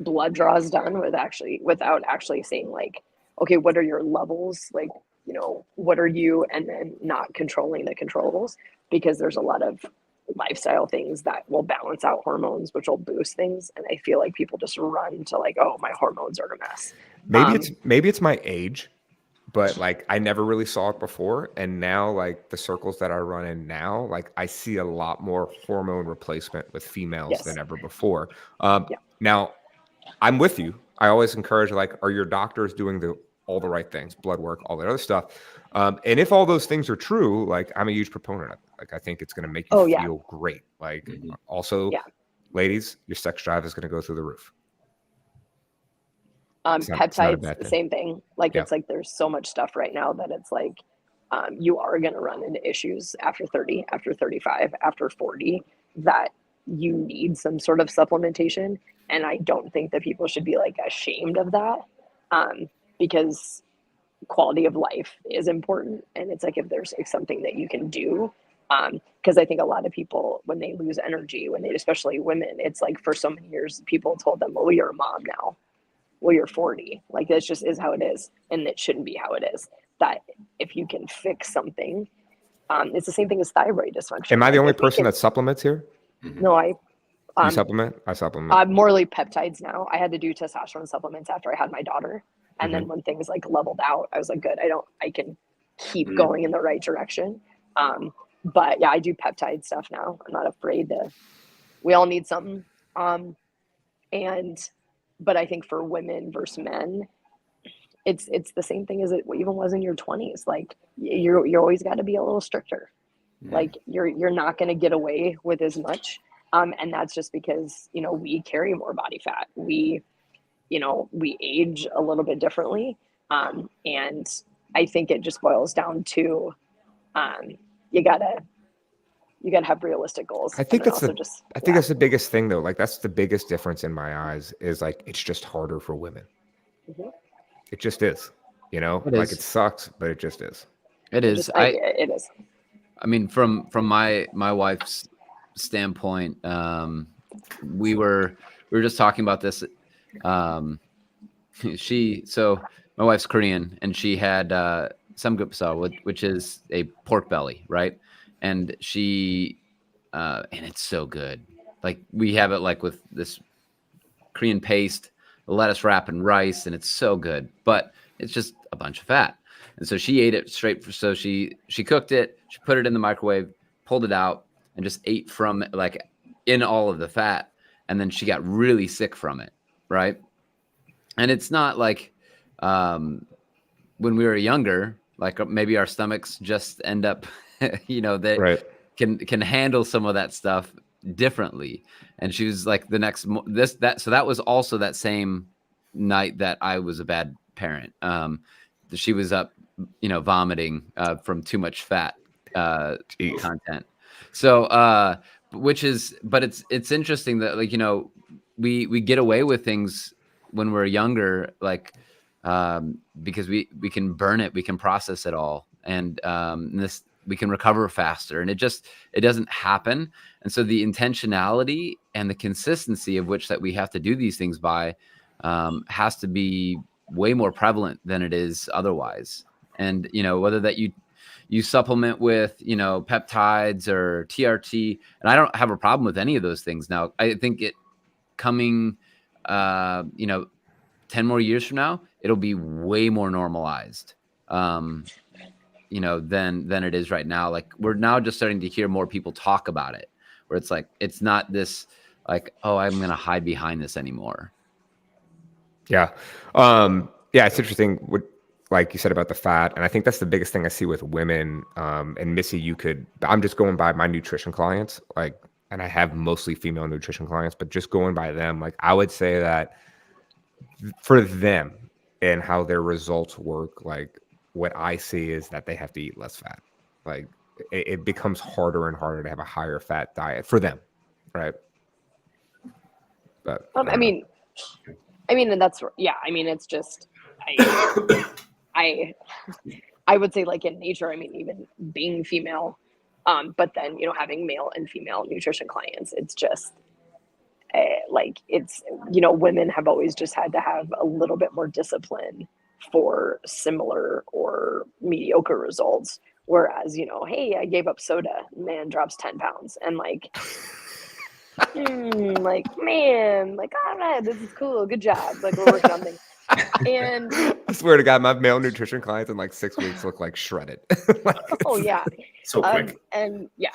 blood draws done without actually saying like, okay, what are your levels? Like, what are you? And then not controlling the controllables, because there's a lot of lifestyle things that will balance out hormones, which will boost things. And I feel like people just run to like, oh, my hormones are a mess. Maybe it's my age, but like I never really saw it before, and now like the circles that I run in now, like I see a lot more hormone replacement with females Yes. than ever before. Yeah. Now I'm with you. I always encourage, like, are your doctors doing all the right things, blood work, all that other stuff? And if all those things are true, like I'm a huge proponent of it. Like I think it's going to make you Oh, yeah. feel great. Like Mhm. also, Yeah. ladies, your sex drive is going to go through the roof. It's not a Peptides, bad the thing. same thing. Like Yeah. it's like there's so much stuff right now that it's like you are going to run into issues after 30, after 35, after 40 that you need some sort of supplementation. And I don't think that people should be like ashamed of that because quality of life is important. And it's like if there's like something that you can do. Because I think a lot of people, when they lose energy, especially women, it's like for so many years, people told them, well, you're a mom now. Well, you're 40. Like this just is how it is. And it shouldn't be how it is. That if you can fix something, it's the same thing as thyroid dysfunction. Am I the Like, only if we person can- that supplements here? No, I You supplement? I supplement. I'm morely peptides now. I had to do testosterone supplements after I had my daughter. And then when things like leveled out, I was like, good, I can keep Mhm. going in the right direction. But yeah, I do peptide stuff now. I'm not afraid to, we all need something. But I think for women versus men, it's the same thing as it even was in your 20s. Like you're always got to be a little stricter. Like you're not going to get away with as much. And that's just because, we carry more body fat. We age a little bit differently. And I think it just boils down to, you gotta have realistic goals. I think and that's then the also I think that's the biggest thing though. Like that's the biggest difference in my eyes is like it's just harder for women. Mhm. It just is. It Like is. it sucks, but it just is. It is. it is. I mean, from my wife's standpoint, we were just talking about this. So my wife's Korean, and she had samgyeopsal, which is a pork belly, right? And she and it's so good. Like we have it like with this Korean paste, lettuce wrap, and rice, and it's so good. But it's just a bunch of fat. And so she ate it straight. So she cooked it, she put it in the microwave, pulled it out, and just ate from like in all of the fat. And then she got really sick from it, right? And it's not like when we were younger, like maybe our stomachs just end up, they Right. can handle some of that stuff differently. And she was like so that was also that same night that I was a bad parent. She was up, vomiting from too much fat Jeez. content. So, but it's interesting that like, we get away with things when we're younger, like, because we can burn it, we can process it all. And we can recover faster, and it doesn't happen. And so the intentionality and the consistency of which that we have to do these things by has to be way more prevalent than it is otherwise. And whether that you supplement with peptides or TRT, and I don't have a problem with any of those things. Now I think it coming 10 more years from now, it'll be way more normalized than it is right now. Like we're now just starting to hear more people talk about it, where it's like it's not this like, oh, I'm gonna hide behind this anymore. Yeah. It's interesting what like you said about the fat. And I think that's the biggest thing I see with women. And Missy, I'm just going by my nutrition clients, like, and I have mostly female nutrition clients, but just going by them, like I would say that for them and how their results work, like what I see is that they have to eat less fat. Like it becomes harder and harder to have a higher fat diet for them. Right. But I mean, and that's, yeah, I mean, it's just, I would say like in nature, I mean, even being female, but then, having male and female nutrition clients, it's just like, it's, women have always just had to have a little bit more discipline for similar or mediocre results, Whereas, you know, hey, I gave up soda, man drops 10 pounds. And like, like, man, like, all right, this is cool. Good job. Like, we're working on things. And I swear to God, my male nutrition clients in like 6 weeks look like shredded. Like, oh, it's- yeah. So quick. And yeah.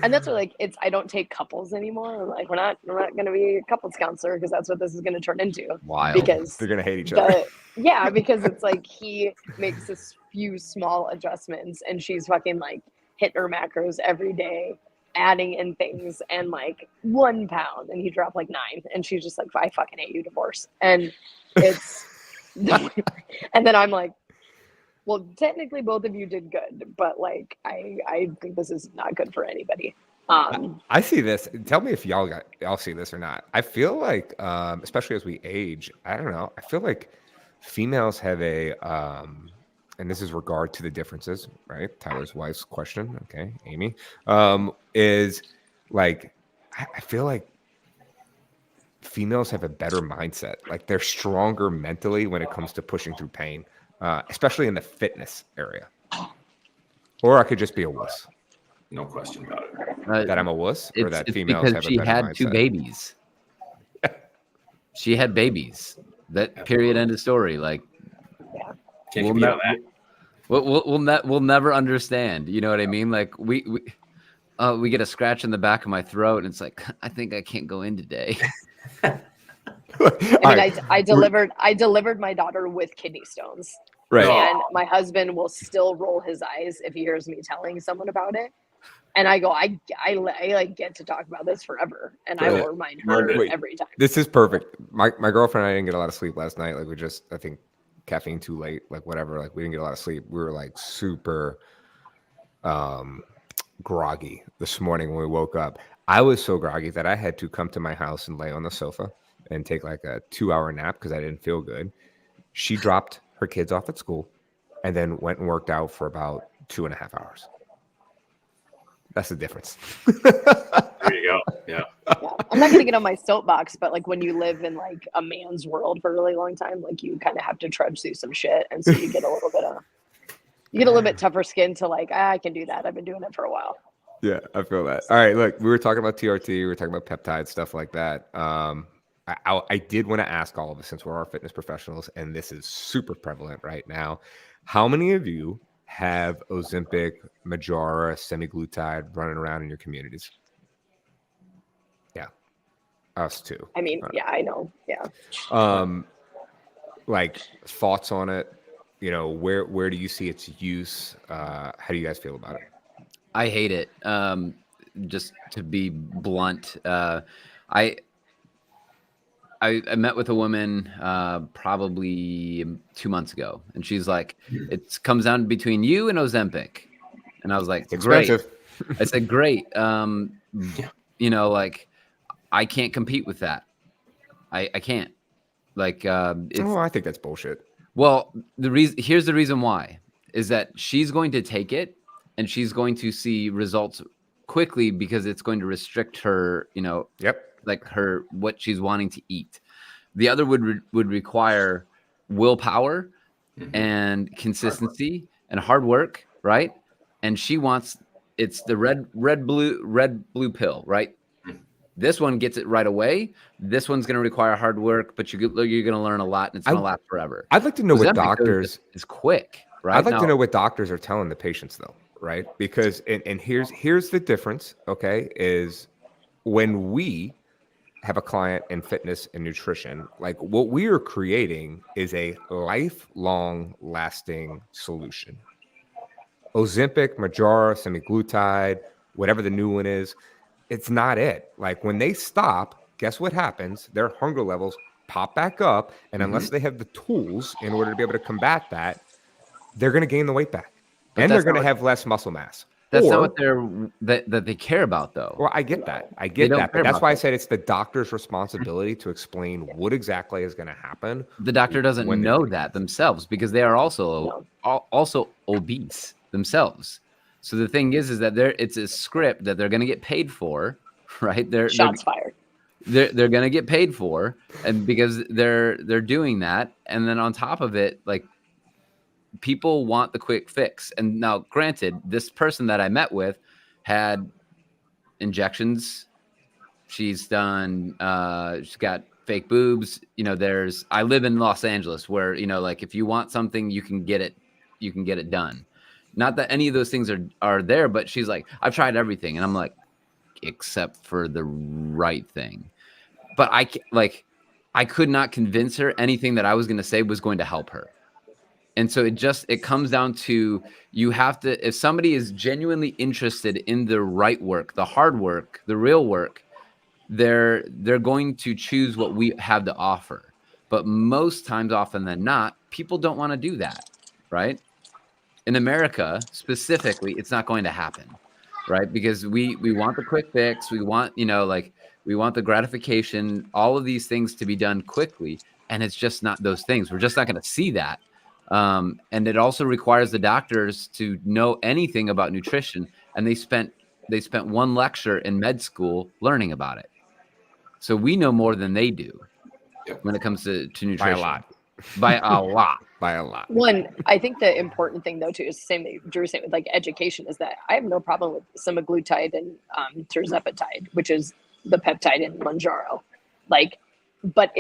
And that's what, like, it's, I don't take couples anymore. I'm like, we're not going to be a couples counselor because that's what this is going to turn into. Wild. Because they're gonna hate each other. yeah, because it's like he makes a few small adjustments and she's fucking like hitting her macros every day, adding in things, and like 1 pound and he dropped like 9 and she's just like, I fucking hate you, divorce. And it's and then I'm like, well, technically both of you did good, but like I think this is not good for anybody. I see this. Tell me if y'all see this or not. I feel like, especially as we age, I don't know. I feel like females have a, and this is regard to the differences, right? Tyler's wife's question, okay, Amy, is like, I feel like females have a better mindset. Like they're stronger mentally when it comes to pushing through pain, especially in the fitness area. Or I could just be a wuss. No question about it. That I'm a wuss, or that It's females because have a she better had mindset. 2 babies. She had babies. That period, end of story. Like Can't We'll compete on that. we'll never understand. You know what I mean? Like we get a scratch in the back of my throat, and it's like I think I can't go in today. I delivered my daughter with kidney stones. Right. No. And my husband will still roll his eyes if he hears me telling someone about it. And I go, I like get to talk about this forever, and I will remind her Wait. every time. This is perfect. My girlfriend and I didn't get a lot of sleep last night. Like we just, I think caffeine too late, like whatever. Like we didn't get a lot of sleep. We were like super groggy this morning when we woke up. I was so groggy that I had to come to my house and lay on the sofa and take like a 2-hour nap because I didn't feel good. She dropped her kids off at school and then went and worked out for about 2.5 hours. That's the difference. There you go. Yeah. Yeah. I'm not gonna get on my soapbox, but like when you live in like a man's world for a really long time, like you kind of have to trudge through some shit, and so you get a little bit tougher skin to like, I can do that. I've been doing it for a while. Yeah, I feel that. All right, look, we were talking about TRT, we were talking about peptides, stuff like that. I did want to ask all of us, since we're all fitness professionals, and this is super prevalent right now. How many of you have Ozempic, Mounjaro, semaglutide running around in your communities? Yeah, us too. I mean, yeah, I know. Yeah. Like thoughts on it? You know, where do you see its use? How do you guys feel about it? I hate it. Just to be blunt, I met with a woman probably 2 months ago, and she's like, "It comes down between you and Ozempic," and I was like, It's "Great." expensive. I said, "Great." You know, like I can't compete with that. I can't. Like, it's, Oh, I think that's bullshit. well, here's the reason why is that she's going to take it and she's going to see results quickly because it's going to restrict her, you know, Yep. like her what she's wanting to eat. The other would require willpower and consistency and hard work, right? And she wants it's the red blue pill, right? This one gets it right away. This one's going to require hard work, but you're going to learn a lot, and it's going to last forever. I'd like to know what Ozempic doctors. is quick, right? I'd like to Now, know what doctors are telling the patients, though, right? Because and here's the difference. Okay, is when we have a client in fitness and nutrition, like what we are creating is a lifelong lasting solution. Ozempic, Mounjaro, semaglutide, whatever the new one is, it's not it. Like when they stop, guess what happens? Their hunger levels pop back up, and unless they have the tools in order to be able to combat that, they're going to gain the weight back, But and they're that's going to not have less muscle mass. that's Or- not what that they care about, though. Well, I get that. I They get don't that. care But that's about why I that. said it's the doctor's responsibility to explain what exactly is going to happen. The doctor doesn't when they know take that themselves because they are also obese themselves. So the thing is that it's a script that they're going to get paid for, right? Shots fired. They're going to get paid for, and because they're doing that, and then on top of it, like people want the quick fix. And now, granted, this person that I met with had injections. She's done, she's got fake boobs. You know, I live in Los Angeles where, you know, like if you want something, you can get it done. Not that any of those things are there, but she's like, I've tried everything. And I'm like, except for the right thing. But I could not convince her anything that I was going to say was going to help her. And so it comes down to, you have to, if somebody is genuinely interested in the right work, the hard work, the real work, they're going to choose what we have to offer. But most times, often than not, people don't want to do that, right? In America, specifically, it's not going to happen, right? Because we want the quick fix. We want, you know, like we want the gratification, all of these things to be done quickly. And it's just not those things. We're just not going to see that. And it also requires the doctors to know anything about nutrition. And they spent one lecture in med school learning about it. So we know more than they do when it comes to nutrition. By a lot. By a lot. By a lot. One, I think the important thing though too is the same that Drew was saying with like education, is that I have no problem with semaglutide and tirzepatide, which is the peptide in Mounjaro. Like, but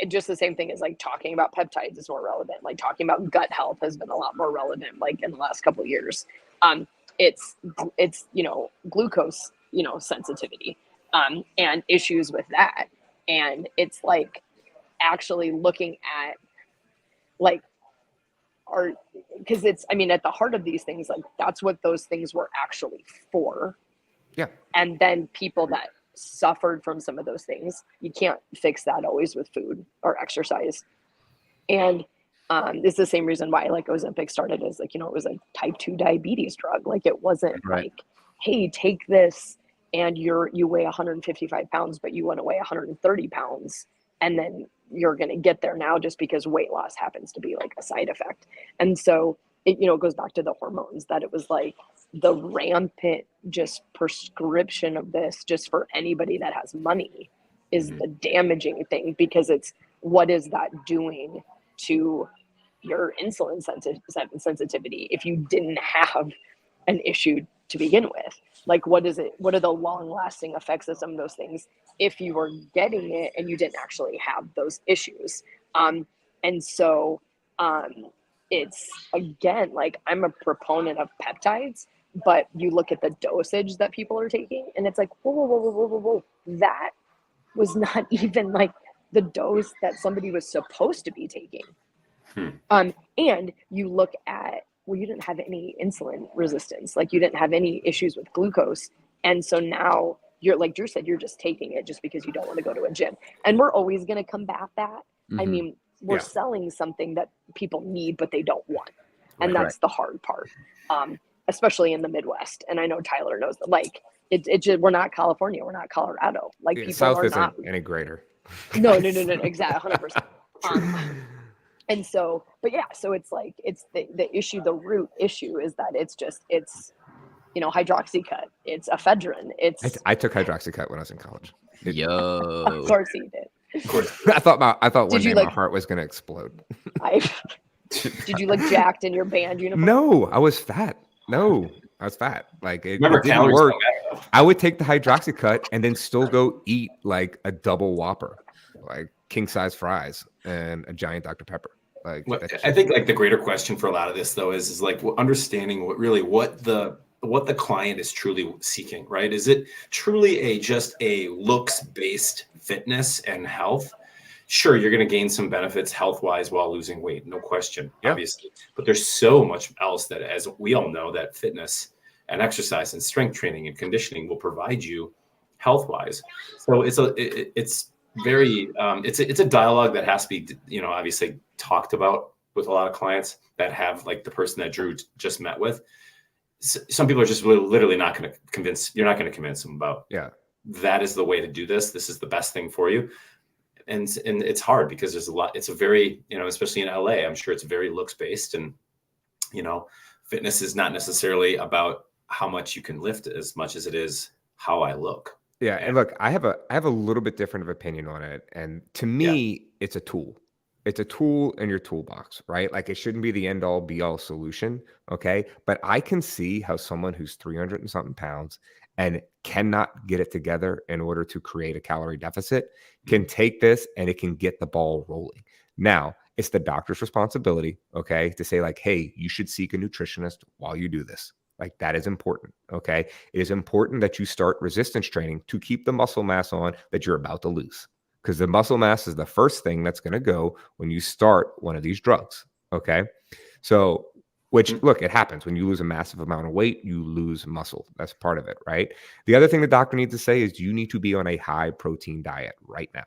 just the same thing as like talking about peptides is more relevant. Like talking about gut health has been a lot more relevant, like in the last couple of years. It's you know, glucose, you know, sensitivity, and issues with that. And it's like actually looking at like because it's, I mean, at the heart of these things, like that's what those things were actually for. Yeah. And then people that suffered from some of those things, you can't fix that always with food or exercise. And it's the same reason why like Ozempic started as like, you know, it was a type 2 diabetes drug. Like it wasn't like, hey, take this and you weigh 155 pounds, but you want to weigh 130 pounds. And then you're going to get there now just because weight loss happens to be like a side effect. And so it, you know, it goes back to the hormones, that it was like the rampant just prescription of this just for anybody that has money is the damaging thing, because it's what is that doing to your insulin sensitivity if you didn't have an issue to begin with? Like, what are the long lasting effects of some of those things if you were getting it and you didn't actually have those issues? And so it's, again, like I'm a proponent of peptides, but you look at the dosage that people are taking and it's like, whoa, that was not even like the dose that somebody was supposed to be taking. And you look at, well, you didn't have any insulin resistance, like you didn't have any issues with glucose. And so now you're, like Drew said, you're just taking it just because you don't want to go to a gym. And we're always going to combat that. I mean, we're selling something that people need, but they don't want. And that's the hard part, especially in the Midwest. And I know Tyler knows that, like, it just, we're not California, we're not Colorado. Like, people South are isn't not any greater. No, exactly, 100%. And so, but yeah, so it's like, it's the issue, the root issue is that it's you know, hydroxycut, it's ephedrine, it's. I took hydroxycut when I was in college. Of course you did. Of course. I thought one day like- my heart was going to explode. Did you look jacked in your band uniform? No, I was fat. No, I was fat. Like it Remember, didn't calories work. don't matter, though. I would take the hydroxycut and then still go eat like a double Whopper, like king size fries and a giant Dr. Pepper. Like I think like the greater question for a lot of this though is like understanding what the client is truly seeking, right? Is it truly just a looks based fitness and health? Sure, you're going to gain some benefits health wise while losing weight, no question, obviously. But there's so much else that, as we all know, that fitness and exercise and strength training and conditioning will provide you health wise. So it's a dialogue that has to be, you know, obviously talked about with a lot of clients that have, like the person that Drew just met with. Some people are just literally not going to convince. You're not going to convince them about. That is the way to do this. This is the best thing for you. And it's hard because there's a lot. It's a very, you know, especially in LA, I'm sure it's very looks based, and you know, fitness is not necessarily about how much you can lift as much as it is how I look. Yeah, and look, I have a little bit different of opinion on it. And to me, it's a tool. It's a tool in your toolbox, right? Like it shouldn't be the end all be all solution. Okay. But I can see how someone who's 300 and something pounds and cannot get it together in order to create a calorie deficit can take this and it can get the ball rolling. Now, it's the doctor's responsibility, okay, to say like, hey, you should seek a nutritionist while you do this. Like that is important, okay? It is important that you start resistance training to keep the muscle mass on that you're about to lose, because the muscle mass is the first thing that's going to go when you start one of these drugs, okay? So, which look, it happens when you lose a massive amount of weight, you lose muscle. That's part of it, right? The other thing the doctor needs to say is you need to be on a high protein diet right now,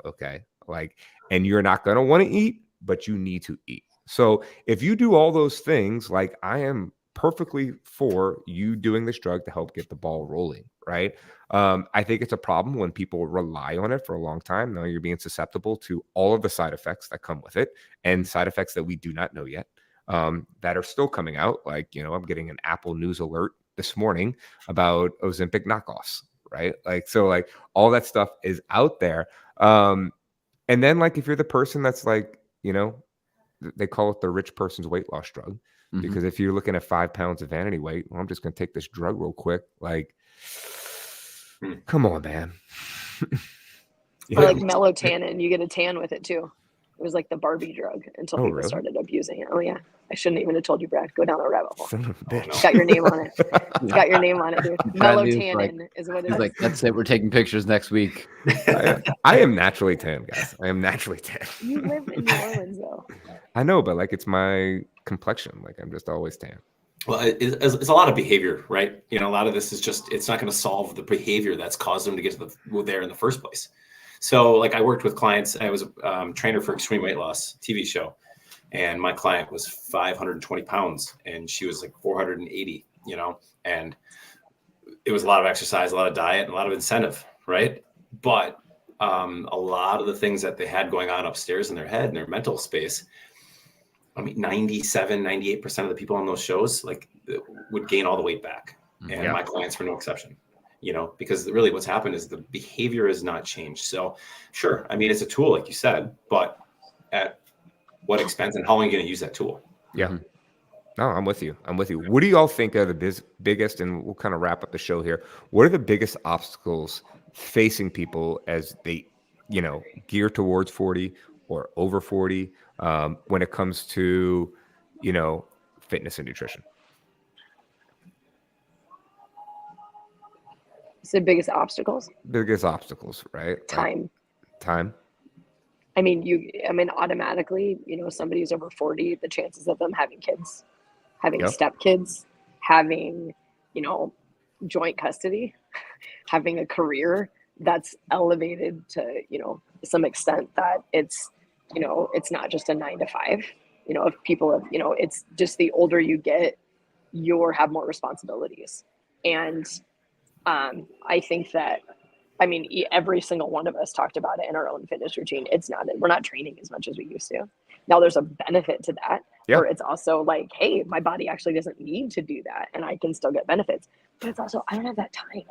okay? Like, and you're not going to want to eat, but you need to eat. So if you do all those things, like I am perfectly for you doing this drug to help get the ball rolling, right? I think it's a problem when people rely on it for a long time. Now you're being susceptible to all of the side effects that come with it, and side effects that we do not know yet, that are still coming out. Like, you know, I'm getting an Apple News alert this morning about Ozempic knockoffs, right? Like, so like all that stuff is out there. And then like, if you're the person that's like, you know, they call it the rich person's weight loss drug, because if you're looking at 5 pounds of vanity weight, well, I'm just going to take this drug real quick. Like, come on, man. Or like melatonin, you get a tan with it too. It was like the Barbie drug until people really? started abusing it. Oh yeah, I shouldn't even have told you, Brad. Go down the rabbit hole. Son of a bitch. It's got your name on it. It's got your name on it, dude. Bad news, Melatonin is what it He's is. like, that's it. We're taking pictures next week. I am naturally tan, guys. I am naturally tan. You live in New Orleans though. I know, but like it's my complexion. Like I'm just always tan. Well, it's a lot of behavior, right? You know, a lot of this is just, it's not going to solve the behavior that's caused them to get to there in the first place. So like I worked with clients, I was a trainer for Extreme Weight Loss TV show. And my client was 520 pounds and she was like 480, you know, and it was a lot of exercise, a lot of diet, and a lot of incentive, right? But a lot of the things that they had going on upstairs in their head, in their mental space, I mean, 98% of the people on those shows like would gain all the weight back. And my clients were no exception, you know, because really what's happened is the behavior has not changed. So sure, I mean, it's a tool, like you said, but at what expense, and how long are you going to use that tool? Yeah. No, I'm with you. I'm with you. What do y'all think are the biggest, and we'll kind of wrap up the show here. What are the biggest obstacles facing people as they, you know, gear towards 40 or over 40 when it comes to, you know, fitness and nutrition? It's the biggest obstacles. Biggest obstacles, right? Time. Time. I mean, automatically, you know, somebody who's over 40, the chances of them having kids, having stepkids, having, you know, joint custody, having a career that's elevated to, you know, some extent that it's, you know, it's not just a 9 to 5. You know, if people have, you know, it's just the older you get, you have more responsibilities. And I think that, I mean, every single one of us talked about it in our own fitness routine. We're not training as much as we used to. Now there's a benefit to that, where it's also like, hey, my body actually doesn't need to do that and I can still get benefits. But it's also, I don't have that time.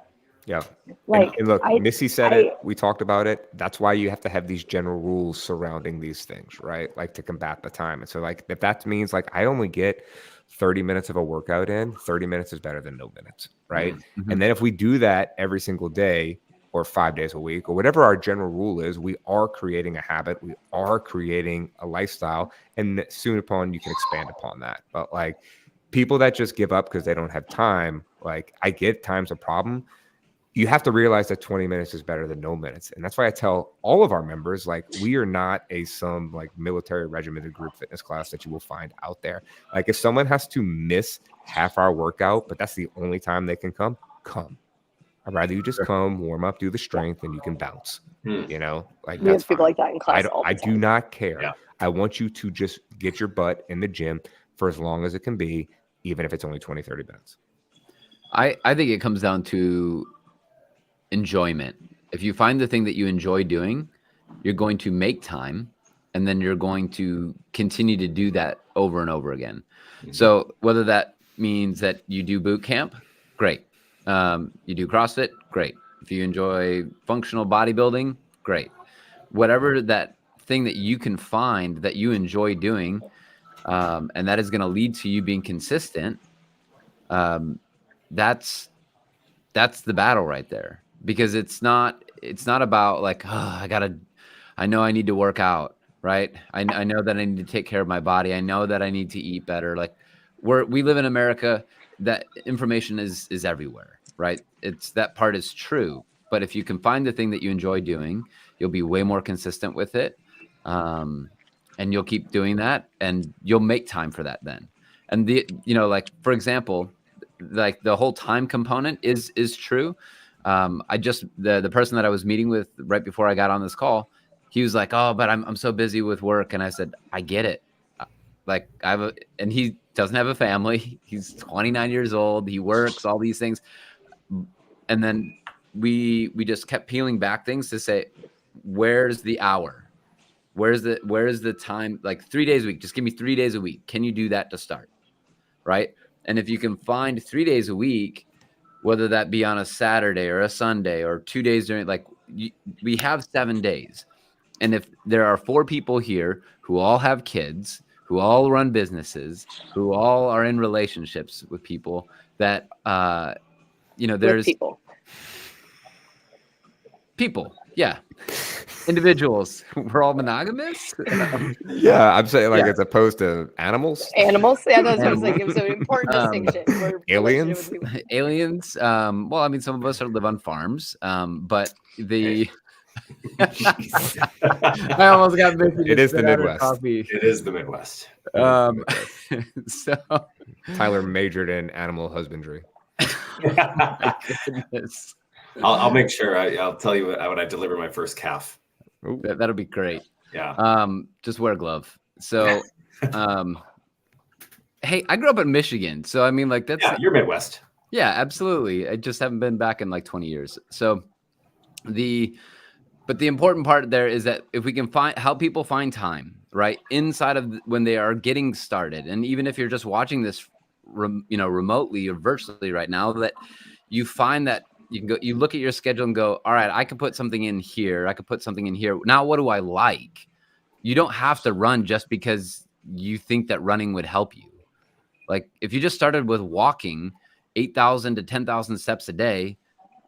Yeah. Like, and look, Missy said it. We talked about it. That's why you have to have these general rules surrounding these things, right? Like to combat the time. And so like, if that means like I only get 30 minutes of a workout in, 30 minutes is better than no minutes, right? And then if we do that every single day or 5 days a week or whatever our general rule is, we are creating a habit. We are creating a lifestyle. And soon upon you can expand upon that. But like people that just give up because they don't have time, like I get time's a problem. You have to realize that 20 minutes is better than no minutes. And that's why I tell all of our members, like, we are not some like military regimented group fitness class that you will find out there. Like if someone has to miss half our workout, but that's the only time they can come. I'd rather you just come, warm up, do the strength, and you can bounce, you know, like We have people like that in class. I do not care. Yeah. I want you to just get your butt in the gym for as long as it can be, even if it's only 20, 30 minutes. I think it comes down to enjoyment. If you find the thing that you enjoy doing, you're going to make time, and then you're going to continue to do that over and over again. So whether that means that you do boot camp, great. You do CrossFit, great. If you enjoy functional bodybuilding, great. Whatever that thing that you can find that you enjoy doing, and that is going to lead to you being consistent, that's the battle right there. Because it's not about like, oh, I know I need to work out, right? I know that I need to take care of my body. I know that I need to eat better. Like we live in America, that information is everywhere, right? That part is true. But if you can find the thing that you enjoy doing, you'll be way more consistent with it. And you'll keep doing that, and you'll make time for that then. And like, for example, like the whole time component is true. The person that I was meeting with right before I got on this call, he was like, "Oh, but I'm so busy with work." And I said, "I get it. Like and he doesn't have a family. He's 29 years old. He works, all these things." And then we just kept peeling back things to say, where's the hour? Where's the time? Like 3 days a week. Just give me 3 days a week. Can you do that to start? Right. And if you can find 3 days a week, whether that be on a Saturday or a Sunday or 2 days during, like we have 7 days. And if there are 4 people here who all have kids, who all run businesses, who all are in relationships with people that, there's people. Yeah. Individuals. We're all monogamous. Yeah, I'm saying like as opposed to animals. Animals. Yeah, that's what I was thinking. It was an important distinction. Aliens. Aliens. Well, I mean, some of us live on farms. But the I almost got missing. It is the Midwest. It is the Midwest. So Tyler majored in animal husbandry. my goodness. I'll make sure. I'll tell you when I deliver my first calf. That'll be great. Yeah. Just wear a glove. So, hey, I grew up in Michigan, so I mean, like that's you're Midwest. Yeah, absolutely. I just haven't been back in like 20 years. So, but the important part there is that if we can help people find time, right, inside of when they are getting started, and even if you're just watching this, remotely or virtually right now, that you find that. You look at your schedule and go, all right, I can put something in here. I could put something in here. Now, what do I like? You don't have to run just because you think that running would help you. Like if you just started with walking 8,000 to 10,000 steps a day,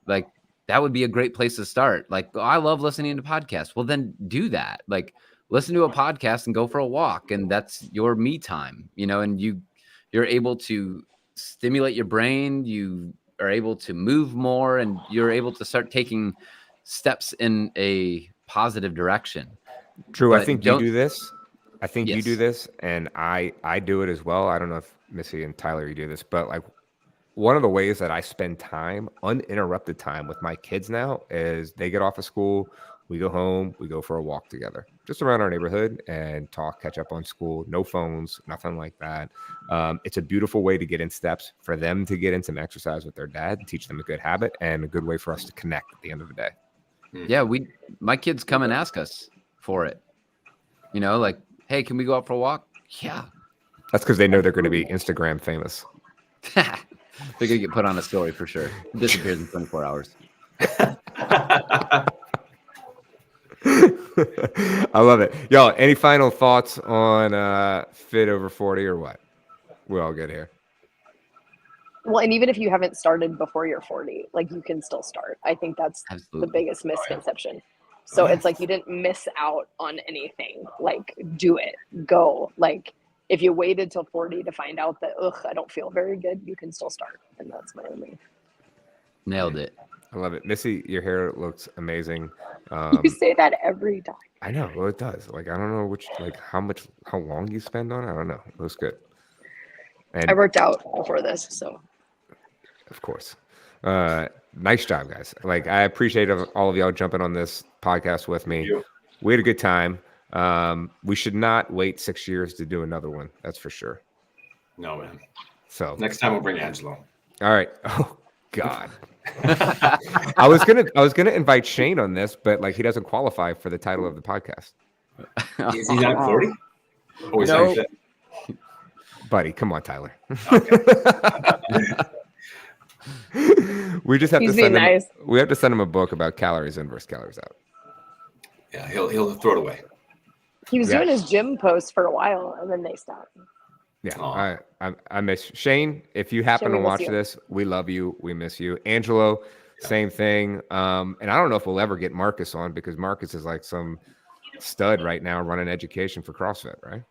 like that would be a great place to start. Like, oh, I love listening to podcasts. Well, then do that. Like listen to a podcast and go for a walk. And that's your me time, and you're able to stimulate your brain. You are able to move more, and you're able to start taking steps in a positive direction. Drew, But I think you do this. I think you Yes. do this, and I do it as well. I don't know if Missy and Tyler you do this, but like one of the ways that I spend time, uninterrupted time with my kids now is they get off of school, we go home, we go for a walk together, just around our neighborhood and talk, catch up on school, no phones, nothing like that. It's a beautiful way to get in steps for them to get in some exercise with their dad, teach them a good habit, and a good way for us to connect at the end of the day. Yeah, my kids come and ask us for it. Like, hey, can we go out for a walk? Yeah. That's because they know they're going to be Instagram famous. They're gonna get put on a story for sure. It disappears in 24 hours. I love it. Y'all, any final thoughts on Fit Over 40 or what? We're all good here. Well, and even if you haven't started before you're 40, like you can still start. I think that's Absolutely. the biggest misconception. So it's like you didn't miss out on anything. Like do it, go. Like if you waited till 40 to find out that, I don't feel very good, you can still start. And that's my only. Nailed it. I love it. Missy, your hair looks amazing. You say that every time. I know. Well, it does. Like, I don't know how long you spend on it. I don't know. It looks good. And I worked out before this, so. of course. Nice job, guys. Like, I appreciate all of y'all jumping on this podcast with me. We had a good time. We should not wait 6 years to do another one. That's for sure. No, man. So Next time we'll bring Angelo. all right. Oh God. I was gonna invite Shane on this, but like he doesn't qualify for the title of the podcast. Is he not 40? Oh, he's No. not fit. Buddy, come on, Tyler. We just have He's to being send him. nice. We have to send him a book about calories in versus calories out. Yeah, he'll throw it away. He was Yeah. doing his gym posts for a while, and then they stopped. Yeah, Aw. I miss Shane. If you happen Shane, to we miss watch you. this, we love you. We miss you, Angelo. Same thing. And I don't know if we'll ever get Marcus on because Marcus is like some stud right now running education for CrossFit, right?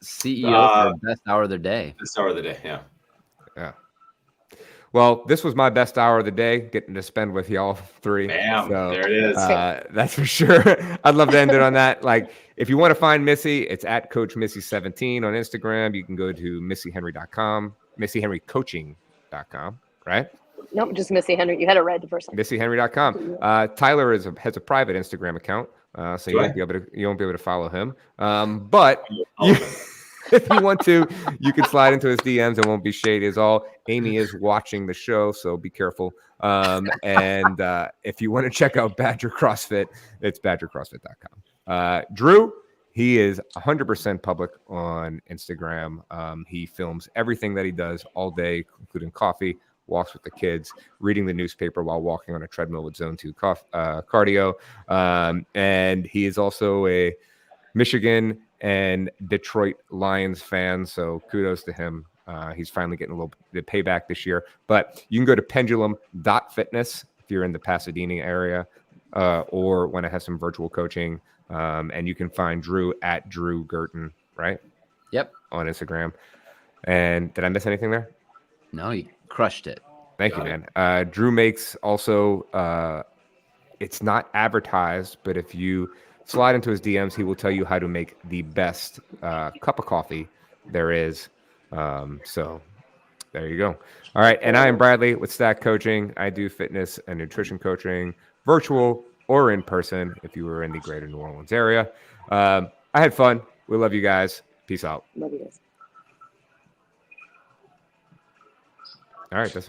CEO for best hour of their day. The start of the day. Yeah. Yeah. Well, this was my best hour of the day, getting to spend with y'all three. Bam. So, There it is. that's for sure. I'd love to end it on that. Like, if you want to find Missy, it's at Coach Missy17 on Instagram. You can go to MissyHenry.com, MissyHenryCoaching.com, right? Nope, just Missy Henry. You had it right the first time. MissyHenry.com. Tyler has a private Instagram account, so you Do won't be able to follow him. But Oh, you- if you want to, you can slide into his DMs. It won't be shady as all. Amy is watching the show, so be careful. And if you want to check out Badger CrossFit, it's badgercrossfit.com. Drew, he is 100% public on Instagram. He films everything that he does all day, including coffee, walks with the kids, reading the newspaper while walking on a treadmill with Zone 2 cardio. And he is also a Michigan and Detroit Lions fan, so kudos to him. He's finally getting a little bit of payback this year. But you can go to pendulum.fitness if you're in the Pasadena area or want to have some virtual coaching. And you can find Drew at Drew Gerton, right? Yep. On Instagram. And did I miss anything there? No, you crushed it. Thank you, Got man. Drew makes also, it's not advertised, but if you slide into his DMs, he will tell you how to make the best cup of coffee there is. So there you go. All right. And I am Bradley with Stack Coaching. I do fitness and nutrition coaching, virtual or in person, if you were in the greater New Orleans area. I had fun. We love you guys. Peace out. Love you guys. All right. That's a